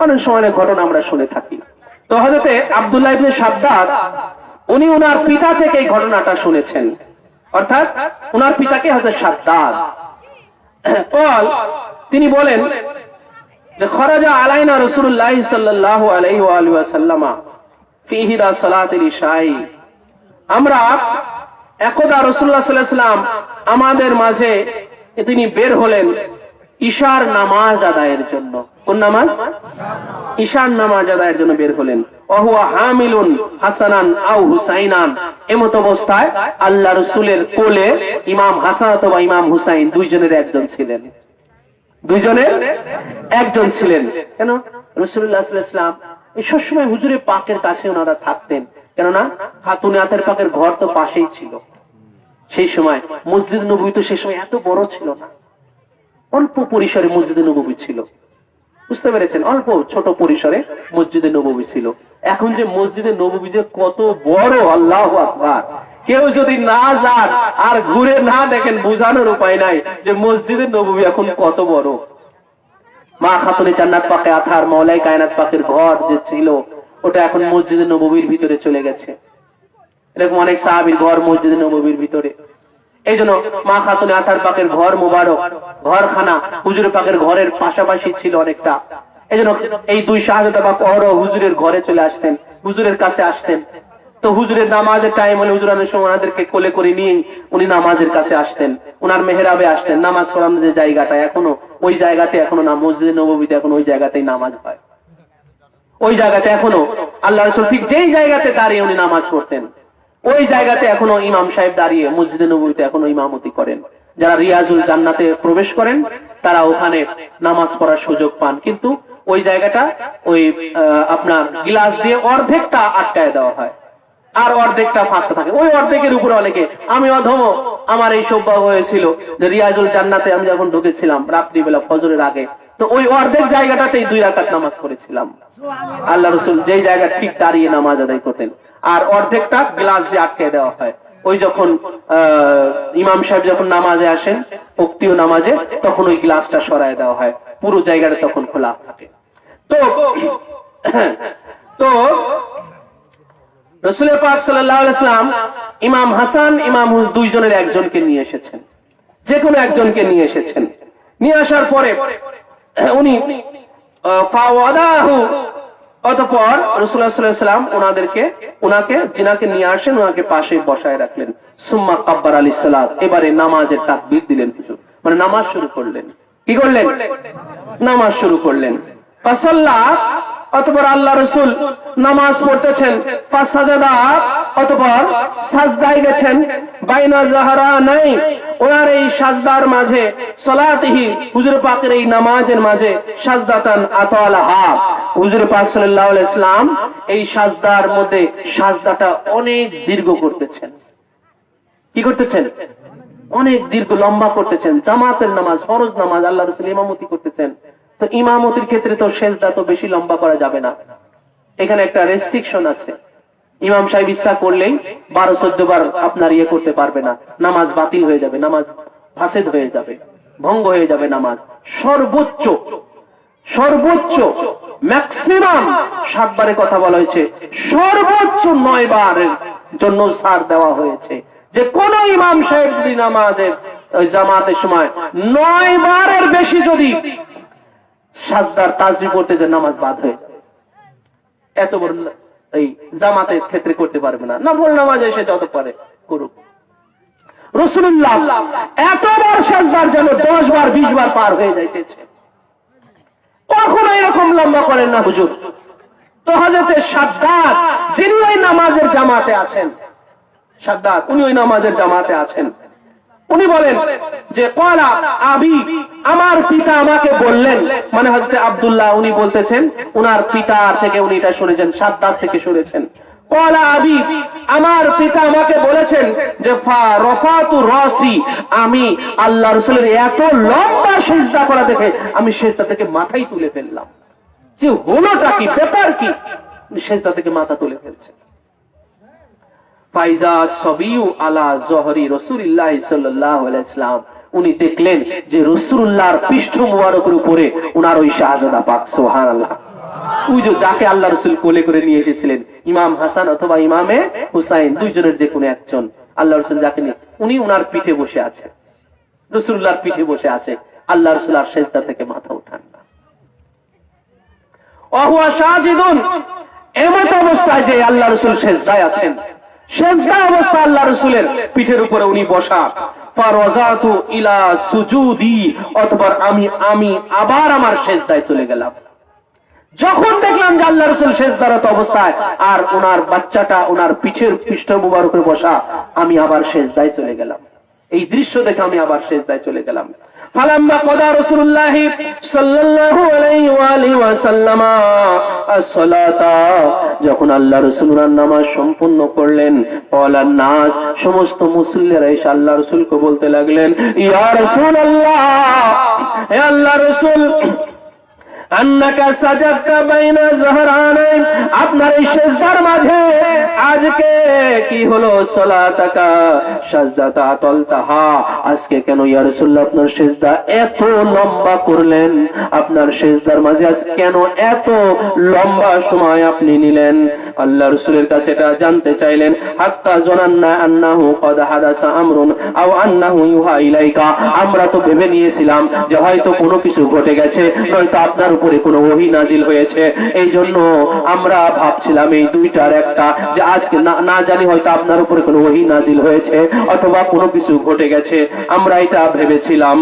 অনেক সময় অনেক ঘটনা আমরা শুনে থাকি। তো হযরতে আব্দুল্লাহ ইবনে শাদ্দাদ উনি ওনার পিতা থেকে এই ঘটনাটা শুনেছেন, অর্থাৎ ওনার পিতাকে হযরত শাদ্দাদ বল, তিনি বলেন যে খরাজা আলাইনা রাসূলুল্লাহ সাল্লাল্লাহু আলাইহি ওয়া আলিহি ওয়াসাল্লাম ফি ইহদা সালাতিল ইশাই, আমরা একদা রাসূলুল্লাহ সাল্লাল্লাহু আলাইহি ওয়াসাল্লাম আমাদের মাঝে তিনি বের হলেন ইশার নামাজ আদায়ের জন্য। কোন নামাজ? ইশার নামাজ আদায়ের জন্য বের হলেন। ওহুয়া হামিলুন হাসানান আও হুসাইনান, এমত অবস্থায় আল্লাহ রাসূলের কোলে ইমাম হাসান অথবা ইমাম হুসাইন দুইজনের একজন ছিলেন, দুইজনের একজন ছিলেন। কেন? রাসূলুল্লাহ সাল্লাল্লাহু আলাইহি ওয়াসাল্লাম সবসময় হুজুরে পাকের কাছে ওনারা থাকতেন, কেননা খাতুনে আতের পাকের ঘর তো পাশেই ছিল। সেই সময় মসজিদ নববী তো সেই সময় এত বড় ছিল না, অল্প পরিসরে মসজিদে নববী ছিল, বুঝতে পেরেছেন? অল্প ছোট পরিসরে মসজিদে নববী ছিল। এখন যে মসজিদে নববী যে কত বড়, আল্লাহু আকবার! কেউ যদি না যান আর ঘুরে না দেখেন বোঝানোর উপায় নাই যে মসজিদে নববী এখন কত বড়। মা খাতুনে জান্নাত পাকে আথার মাওলাই কায়নাত পাকের ঘর যে ছিল ওটা এখন মসজিদে নববীর ভিতরে চলে গেছে। এরকম অনেক সাহাবীর ঘর মসজিদে নববীর ভিতরে। এই জন্য মা খাতুনে আথার পাকের ঘর মুবারক, ঘরখানা হুজুর পাকের ঘরের পাশাপাশি ছিল অনেকটা। এই জন্য এই দুই শাহজাদা পাক অহরহ হুজুরের ঘরে চলে আসতেন, হুজুরের কাছে আসতেন। তো হুজুরের নামাজের টাইম হলে হুজুরানের সময় ওনাদেরকে কোলে করে নিয়ে উনি নামাজের কাছে আসতেন, ওনার মেহরাবে আসতেন। নামাজ পড়ানোর যে জায়গাটা এখনো ওই জায়গাতে এখনো না, মসজিদে নববীতে এখন ওই জায়গাতেই নামাজ হয়, ওই জায়গাতে এখনো আল্লাহ রাসূল ঠিক যেই জায়গাতে দাঁড়িয়ে উনি নামাজ পড়তেন ওই জায়গাতে এখনো ইমাম সাহেব দাঁড়িয়ে মসজিদে নববীতে এখনো ইমামতি করেন। যারা রিয়াজুল জান্নাতে প্রবেশ করেন তারা ওখানে নামাজ পড়ার সুযোগ পান, কিন্তু ওই জায়গাটা ওই আপনার গ্লাস দিয়ে অর্ধেকটা আটকায় দেওয়া হয় আর অর্ধেকটা ফাঁকা থাকে। ওই অর্ধেকের উপরে অনেকে, আমি অধম, আমার এই সৌভাগ্য হয়েছিল যে রিয়াজুল জান্নাতে আমি যখন ঢুকেছিলাম রাত্রিবেলা ফজরের আগে, তো ওই অর্ধেক জায়গাটাতেই 2 রাকাত নামাজ পড়েছিলাম। আল্লাহ রাসূল যেই জায়গা ঠিক দাঁড়িয়ে নামাজ আদায় করতেন আর অর্ধেকটা গ্লাস দিয়ে আটকে দেওয়া হয়। ওই যখন ইমাম সাহেব যখন নামাজে আসেন উক্তীয় নামাজে, তখন ওই গ্লাসটা সরায় দেওয়া হয়, পুরো জায়গাটা তখন খোলা থাকে। তো রাসূল পাক সাল্লাল্লাহু আলাইহি ওয়াসাল্লাম ইমাম হাসান ইমাম দুইজনের একজনকে নিয়ে এসেছেন, যে কোনো একজনকে নিয়ে এসেছেন। নিয়ে আসার পরে উনি ফাওয়াদাহু, অতঃপর রাসূলুল্লাহ সাল্লাল্লাহু আলাইহি ওয়াসাল্লাম ওনাকে যিনাকে নিয়ে আসেন ওনাকে পাশে বসায় রাখলেন। সুম্মা কাব্বারা লিস-সালাত, এবারে নামাজের তাকবীর দিলেন হুজুর, মানে নামাজ শুরু করলেন। কি করলেন? নামাজ শুরু করলেন। ফাসাল্লা, অতঃপর আল্লাহ রাসূল নামাজ পড়তেছেন। ফাসাজাদা, অতঃপর সাজদায় গেছেন। বাইনা জাহরানাই, ওনার এই সাজদার মাঝে, সালাতিহি, হুজুর পাকের এই নামাজের মাঝে, সাজদাতান আতালাহা, হুজুর পাক সাল্লাল্লাহু আলাইহি ওয়াসাল্লাম এই সাজদার মধ্যে সাজদাটা অনেক দীর্ঘ করতেছেন। কি করতেছেন? অনেক দীর্ঘ লম্বা করতেছেন। জামাতের নামাজ, ফরজ নামাজ, আল্লাহ রাসূল ইমামতি করতেছেন। তো ইমামতির ক্ষেত্রে তো সেজদা তো বেশি লম্বা করা যাবে না, এখানে একটা রেস্ট্রিকশন আছে। ইমাম সাহেব ইচ্ছা করলেই 12-14 বার আপনার করতে পারবে না, নামাজ বাতিল হয়ে যাবে, নামাজ ফাসেদ হয়ে যাবে, ভঙ্গ হয়ে যাবে নামাজ। সর্বোচ্চ ম্যাক্সিমাম 7 বারের কথা বলা হয়েছে, সর্বোচ্চ 9 বারের জন্য ছাড় দেওয়া হয়েছে। যে কোন ইমাম সাহেব যদি নামাজের জামাতের সময় 9 বারের বেশি যদি সাজদার তাসবিহ করতে যে নামাজ বাদ হয়ে যায়, এত বড় এই জামাতের ক্ষেত্রে করতে পারবে না, নফল নামাজ এসে যত পারে করুক। রাসূলুল্লাহ এতবার সাজদার যেন 10 বার 20 বার পার হয়ে যাইতেছে, কখনো এরকম লম্বা করেন না হুজুর। তো হযরতে শাদ্দাদ যিনি ওই নামাজের জামাতে আছেন, শাদ্দাদ উনি ওই নামাজের জামাতে আছেন, উনি বলেন যে ক্বালা আবি, আমার পিতা আমাকে বললেন, মানে হযরতে আব্দুল্লাহ উনি বলতেছেন উনার পিতা থেকে উনি এটা শুনেছেন, শাদ্দাদ থেকে শুনেছেন। ক্বালা আবি, আমার পিতা আমাকে বলেছেন যে ফা রাফাতু রাসি, আমি আল্লাহ রাসূলের এত লম্বা সিজদা করা দেখে আমি সিজদা থেকে মাথাই তুলে ফেললাম। যে হলোটা কি, ব্যাপার কি, সিজদা থেকে মাথা তুলে ফেলছে। ফাইজা সাবিয়ু আলা যহরি রাসূলুল্লাহ সাল্লাল্লাহু আলাইহি ওয়াসাল্লাম, উনি দেখলেন যে রাসূলুল্লাহর পৃষ্ঠ মুবারকের উপরে উনার ওই শাহজাদা পাক, সুবহানাল্লাহ, ওই যে যাকে আল্লাহ রাসূল কোলে করে নিয়ে এসেছিলেন, ইমাম হাসান অথবা ইমামে হুসাইন, দুইজনের যে কোনো একজন, আল্লাহ রাসূল যাকে নিয়ে, উনি উনার পিঠে বসে আছে, রাসূলুল্লাহর পিঠে বসে আছে, আল্লাহ রাসূল আর সিজদা থেকে মাথা উঠান না। ওয়াহুয়া সাজিদুন, এমত অবস্থায় যে আল্লাহ রাসূল সিজদায় আছেন, সিজদা অবস্থা আল্লাহ রাসূলের পিঠের উপরে উনি বসা। ফারাজাতু ইলা সুজুদি, অতঃপর আমি আবার আমার সিজদায় চলে গেলাম। যখন দেখলাম যে আল্লাহ রাসূল সিজদারত অবস্থায় আর ওনার বাচ্চাটা ওনার পিঠের পৃষ্ঠ মুবারকের বসা, আমি আবার সিজদায় চলে গেলাম। এই দৃশ্য দেখে আমি আবার সিজদায় চলে গেলাম। ফালাম্মা কদা রাসূলুল্লাহ সাল্লাল্লাহু আলাইহি ওয়া আলিহি ওয়াসাল্লাম as-সালাতা, যখন আল্লাহ রাসূল নামাজ সম্পূর্ণ করলেন, ওয়ালান নাস, সমস্ত মুসল্লিরা এসে আল্লাহ রাসূলকে বলতে লাগলেন, ইয়া রাসূলুল্লাহ, হে আল্লাহ রাসূল, আন্নাকা সাজাদতা বাইনা যহরানাইন, আপনার এই সিজদার মাঝে আজকে কি হলো, সালাতাকা সাজদাতা আতালতাহা, আজকে কেন ইয়া রাসূলুল্লাহ আপনার সিজদা এত লম্বা করলেন, আপনার সিজদার মাঝে আজ কেন এত লম্বা সময় আপনি নিলেন? আল্লাহ রাসূলের কাছে এটা জানতে চাইলেন। হাত্তা জানান্না আন্নাহু ক্বাদ হাদাসা আমরুন আও আন্নাহু ইউহা ইলাইকা, আমরা তো ভেবে নিয়েছিলাম যে হয়তো কোনো কিছু ঘটে গেছে, নয়তো আপনার উপরে কোনো ওহী নাজিল হয়েছে, এই জন্য আমরা ভাবছিলাম এই দুইটার একটা, যে আজকে না জানি হয়তো আপনার উপরে কোনো ওহী নাজিল হয়েছে অথবা কোনো কিছু ঘটে গেছে, আমরা এটা ভেবেছিলাম।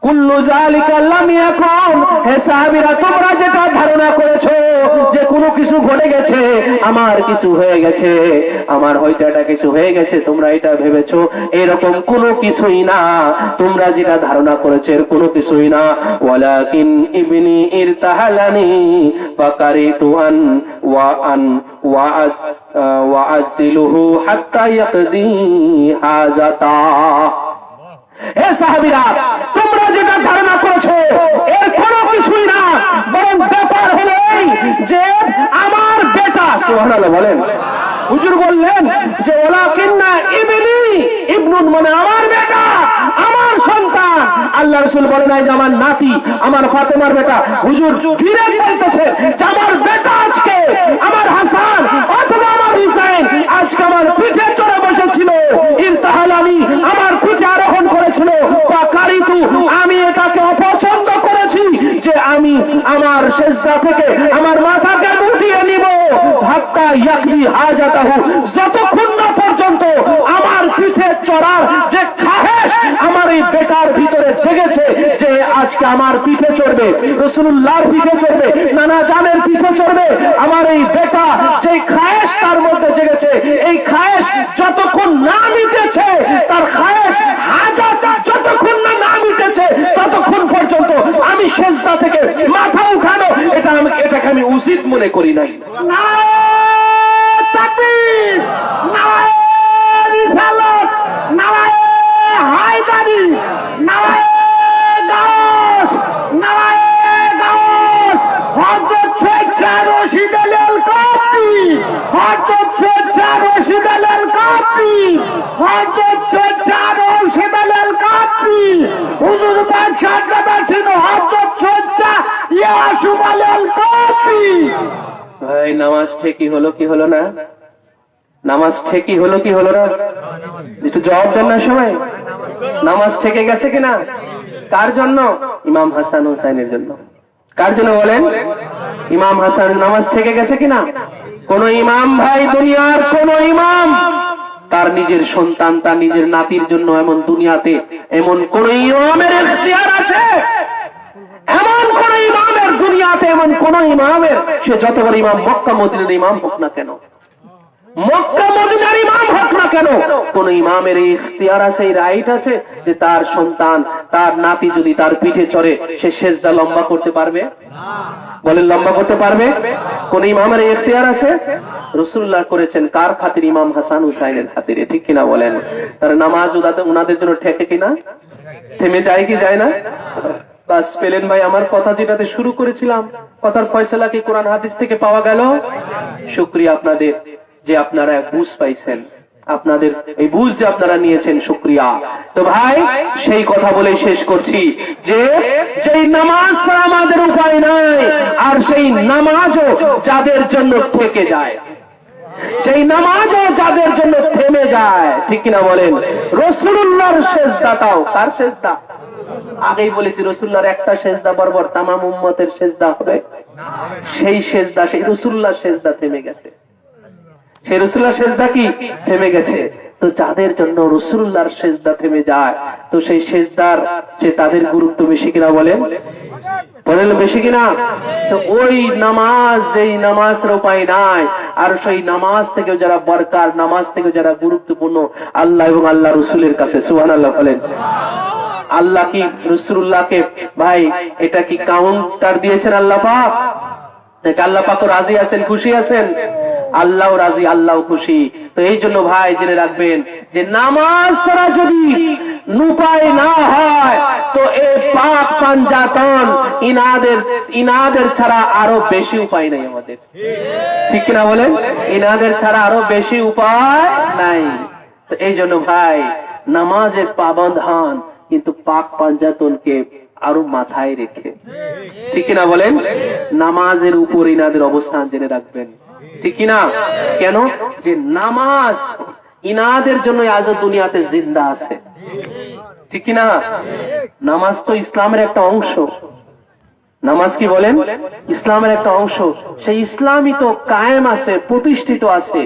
কুল্লু যালিকা লাম ইয়াকুন, হে সাহাবীরা তোমরা যেটা ধারণা করেছো যে কোনো কিছু ঘটে গেছে, আমার কিছু হয়ে গেছে, আমার হয়তো এটা কিছু হয়ে গেছে, তোমরা এটা ভেবেছো, এরকম কোনো কিছুই না, তোমরা যেটা ধারণা করেছো এর কোনো কিছুই না। ওয়ালাকিন ইবনি ইরতাহালানি ফাকারিতু আন ওয়াআজিলুহু হাত্তা ইয়াকদি হাজাতা। হে সাহাবীরা, তোমরা যেটা ধারণা করেছো এর কোনো কিছুই না, বরং ব্যাপার হলো এই যে আমার বেটা, সুবহানাল্লাহ বলেন, হুজুর বললেন যে ওয়ালাকিন্না ইবনি, ইবনুন মানে আমার বেটা, আমার সন্তান। আল্লাহ রাসূল বলে নাই যে আমার নাতি, আমার ফাতেমার বেটা। হুজুর ডিরেক্ট বলতেছে যে আমার বেটা আজকে, আমার হাসান অথবা আমার হুসাইন আজকে আমার পিঠে চড়ে বসেছিল, ইরতাহালানি আমার পিঠে আরোহণ করেছিল, ফাকারিতু আমি এটাকে অপছন্দ করেছি যে আমি আমার সিজদা থেকে আমার মাথাকে উঠিয়ে নিব, হাত্তা ইয়াকদি হাজাতাহু, যতক্ষণ না পর্যন্ত আমার পিঠে চড়ার যে খাহেশ আমার এই বেটার ভিতরে জেগেছে যে আজকে আমার পিঠে চড়বে, রাসূলুল্লাহর পিঠে চড়বে, নানা জানের পিঠে চড়বে, আমার এই বেটা যে খাহেশ তার মধ্যে জেগেছে, এই খাহেশ যতক্ষণ না মিটেছে, তার খাহেশ হাজাত যতক্ষণ না মিটেছে, ততক্ষণ পর্যন্ত আমি সিজদা থেকে মাথা উঠানো এটাকে আমি উচিত মনে করি নাই। নারায়ে তাকবীর, নারায়ে রিসালাত, নারায়ে হায়দারি, নারায়ে গাউস, নারায়ে গাউস। হযরত শেখ রশিদ আল কাপ্পি, হযরত শেখ রশিদ আল কাপ্পি, হযরত শেখ রশিদ আল কাপ্পি, হুজুর পাক শাহজাদা ছিল হযরত শেখ ইয়াসুফ আল কাপ্পি। ভাই নামাজ ঠিকই হলো কি হলো না? নামাজ ঠিকই হলো কি হলো না? একটু জবাব দেন না সবাই। নামাজ থেকে গেছে কিনা? কার জন্য? ইমাম হাসান হুসাইনের জন্য। কার জন্য বলেন? ইমাম হাসান। নামাজ থেকে গেছে কিনা? কোন ইমাম ভাই, দুনিয়ার কোন ইমাম তার নিজের সন্তান, তার নিজের নাতির জন্য এমন দুনিয়াতে এমন কোন ইমামের ইখতিয়ার আছে? এমন কোন ইমামের দুনিয়াতে এমন কোন ইমামের, সে যত বড় ইমাম, মক্কা মদিনার ইমাম হোক না কেন, মক্কা মদিনার ইমাম হোক না কেন, কোন ইমামের এই ইখতিয়ার আছে, এই রাইট আছে যে তার সন্তান, তার নাতি যদি তার পিঠে চড়ে সে সেজদা লম্বা করতে পারবে? বলেন, লম্বা করতে পারবে? কোন ইমামের এই ইখতিয়ার আছে? রাসূলুল্লাহ করেছেন। কার খাতির? ইমাম হাসান হুসাইনের খাতিরে। ঠিক কিনা বলেন? তার নামাজ ওনাদের জন্য ঠেকে কিনা? থেমে যায় কি যায় না? বাস পেলেন ভাই আমার কথা, যেটাতে শুরু করেছিলাম, কথার ফয়সালা কি কোরআন হাদিস থেকে পাওয়া গেল? শুকরিয়া আপনাদের যে আপনারা বুঝ পাইছেন, আপনাদের এই বুঝ যে আপনারা নিয়েছেন, শুকরিয়া। তো ভাই সেই কথা বলে শেষ করছি যে যেই নামাজ ছাড়া আমাদের উপায় নাই, আর সেই নামাজও যাদের জন্য থেকে যায়, সেই নামাজও যাদের জন্য থেমে যায়, ঠিক কিনা বলেন? রাসূলুল্লাহর সেজদাটাও কার সেজদা? আগেই বলেছি, রাসূলুল্লাহর একটা সেজদা বরাবর তামাম উম্মতের সেজদা হবে। সেই সেজদা, সেই রাসূলুল্লাহর সেজদা থেমে গেছে। সেই রাসূলুল্লাহর সেজদা কি থেমে গেছে? তো যাদের জন্য রাসূলুল্লাহর সেজদা থেমে যায়, তো সেই সেজদার যে তাদের গুরুত্ব বেশি কিনা বলেন? বলেন বেশি কিনা? তো ওই নামাজ, যেই নামাজের উপায় নাই, আর সেই নামাজ থেকে যারা বরকার, নামাজ থেকে যারা গুরুত্বপূর্ণ, আল্লাহ এবং আল্লাহ রাসূলের কাছে সুবহানাল্লাহ বলেন। আল্লাহ কি রাসূলুল্লাহকে ভাই এটা কি কাউন্টার দিয়েছেন আল্লাহ পাক? আল্লাহ পাক রাজি আছেন, খুশি আছেন? আল্লাহ রাজি, আল্লাহ খুশি। তো এই জন্য ভাই জেনে রাখবেন যে নামাজ ছাড়া যদি উপায় না হয়, তো এই পাপ পাঞ্জাতন ইনাদের ছাড়া আরো বেশি উপায় নাই আমাদের। ঠিক কিনা বলেন? ইনাদের ছাড়া আরো বেশি উপায় নাই। তো এই জন্য ভাই নামাজের পাবন্দ হন, কিন্তু পাক পাঞ্জাতনকে আরো মাথায় রেখে, ঠিক কিনা বলেন? নামাজের উপর ইনাদের অবস্থান জেনে রাখবেন, ঠিক কিনা? কেন? যে নামাজ ইনাদের জন্য আজ দুনিয়াতে জিন্দা আছে, ঠিক কিনা? নামাজ তো ইসলামের একটা অংশ। নামাজ কি বলেন? ইসলামের একটা অংশ। সেই ইসলামই তো কায়েম আছে, প্রতিষ্ঠিত আছে,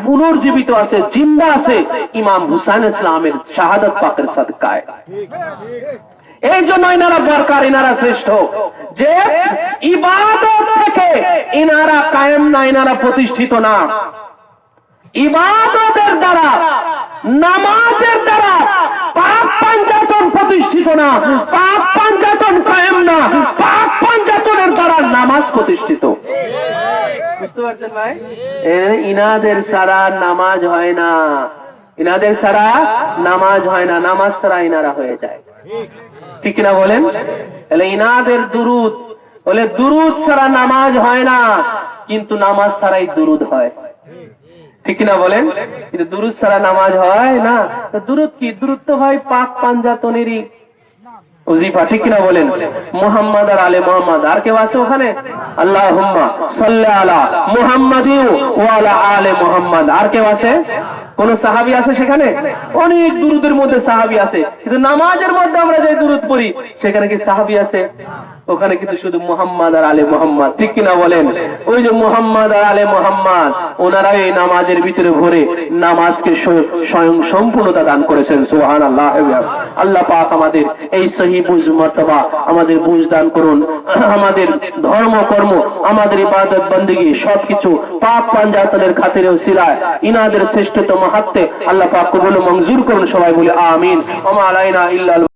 পুনর্জীবিত আছে, জিন্দা আছে ইমাম হুসাইন ইসলামের শাহাদাত পাকের সাদকায়। এই জন্য ইনারা বরকার, ইনারা শ্রেষ্ঠ, যে ইবাদত থেকে ইনারা কায়েম না, ইনারা প্রতিষ্ঠিত না। ইবাদতের দ্বারা, নামাজের দ্বারা পাক পাঞ্জাতন প্রতিষ্ঠিত না, পাক পাঞ্জাতন কায়েম না, পাক পাঞ্জাতনের দ্বারা নামাজ প্রতিষ্ঠিত। বুঝতে পারছেন ভাই? ইনাদের ছাড়া নামাজ হয় না, ইনাদের ছাড়া নামাজ হয় না, নামাজ ছাড়া ইনারা হয়ে যায়, ঠিক না বলেন? তাহলে ইনাদের দুরুদ বলে দুরুদ ছাড়া নামাজ হয় না, কিন্তু নামাজ ছাড়াই দুরুদ হয়, ঠিক না বলেন? কিন্তু দুরুদ ছাড়া নামাজ হয় না। তো দুরুদ কি? দুরুদ তো ভাই পাক পাঞ্জাতনেরই ওজিফা, ঠিক কিনা বলেন? মুহাম্মদ আর আলে মুহাম্মদ, আর কেউ আছে ওখানে? আল্লাহুম্মা সাল্লি আলা মুহাম্মাদি ওয়া আলা আলে মুহাম্মদ, আর কেউ আছে? কোন সাহাবী আছে সেখানে? অনেক দুরুদের মধ্যে সাহাবী আছে, কিন্তু নামাজের মধ্যে আমরা যে দুরুদ পড়ি সেখানে কি সাহাবী আছে? ওখানে কিন্তু শুধু মুহাম্মদ আর আলে মুহাম্মদ, ঠিক কিনা বলেন? ওই যে মুহাম্মদ আর আলে মুহাম্মদ, ওনারা এই নামাজের ভিতরে ভরে নামাজকে স্বয়ং সম্পূর্ণতা দান করেছেন। সুবহানাল্লাহ। আল্লাহ পাক আমাদের এই সহিহ বুঝ মর্তবা আমাদের বুঝ দান করুন। আমাদের ধর্ম কর্ম, আমাদের ইবাদত বন্দেগী সবকিছু পাক পাঞ্জাতনের খাতিরে ওসিলায় ইনাদের শ্রেষ্ঠতম হাতে আল্লাহ পাক কবুল মঞ্জুর করুন। সবাই বলে আমিন। ওয়া মা আলাইনা ইল্লাল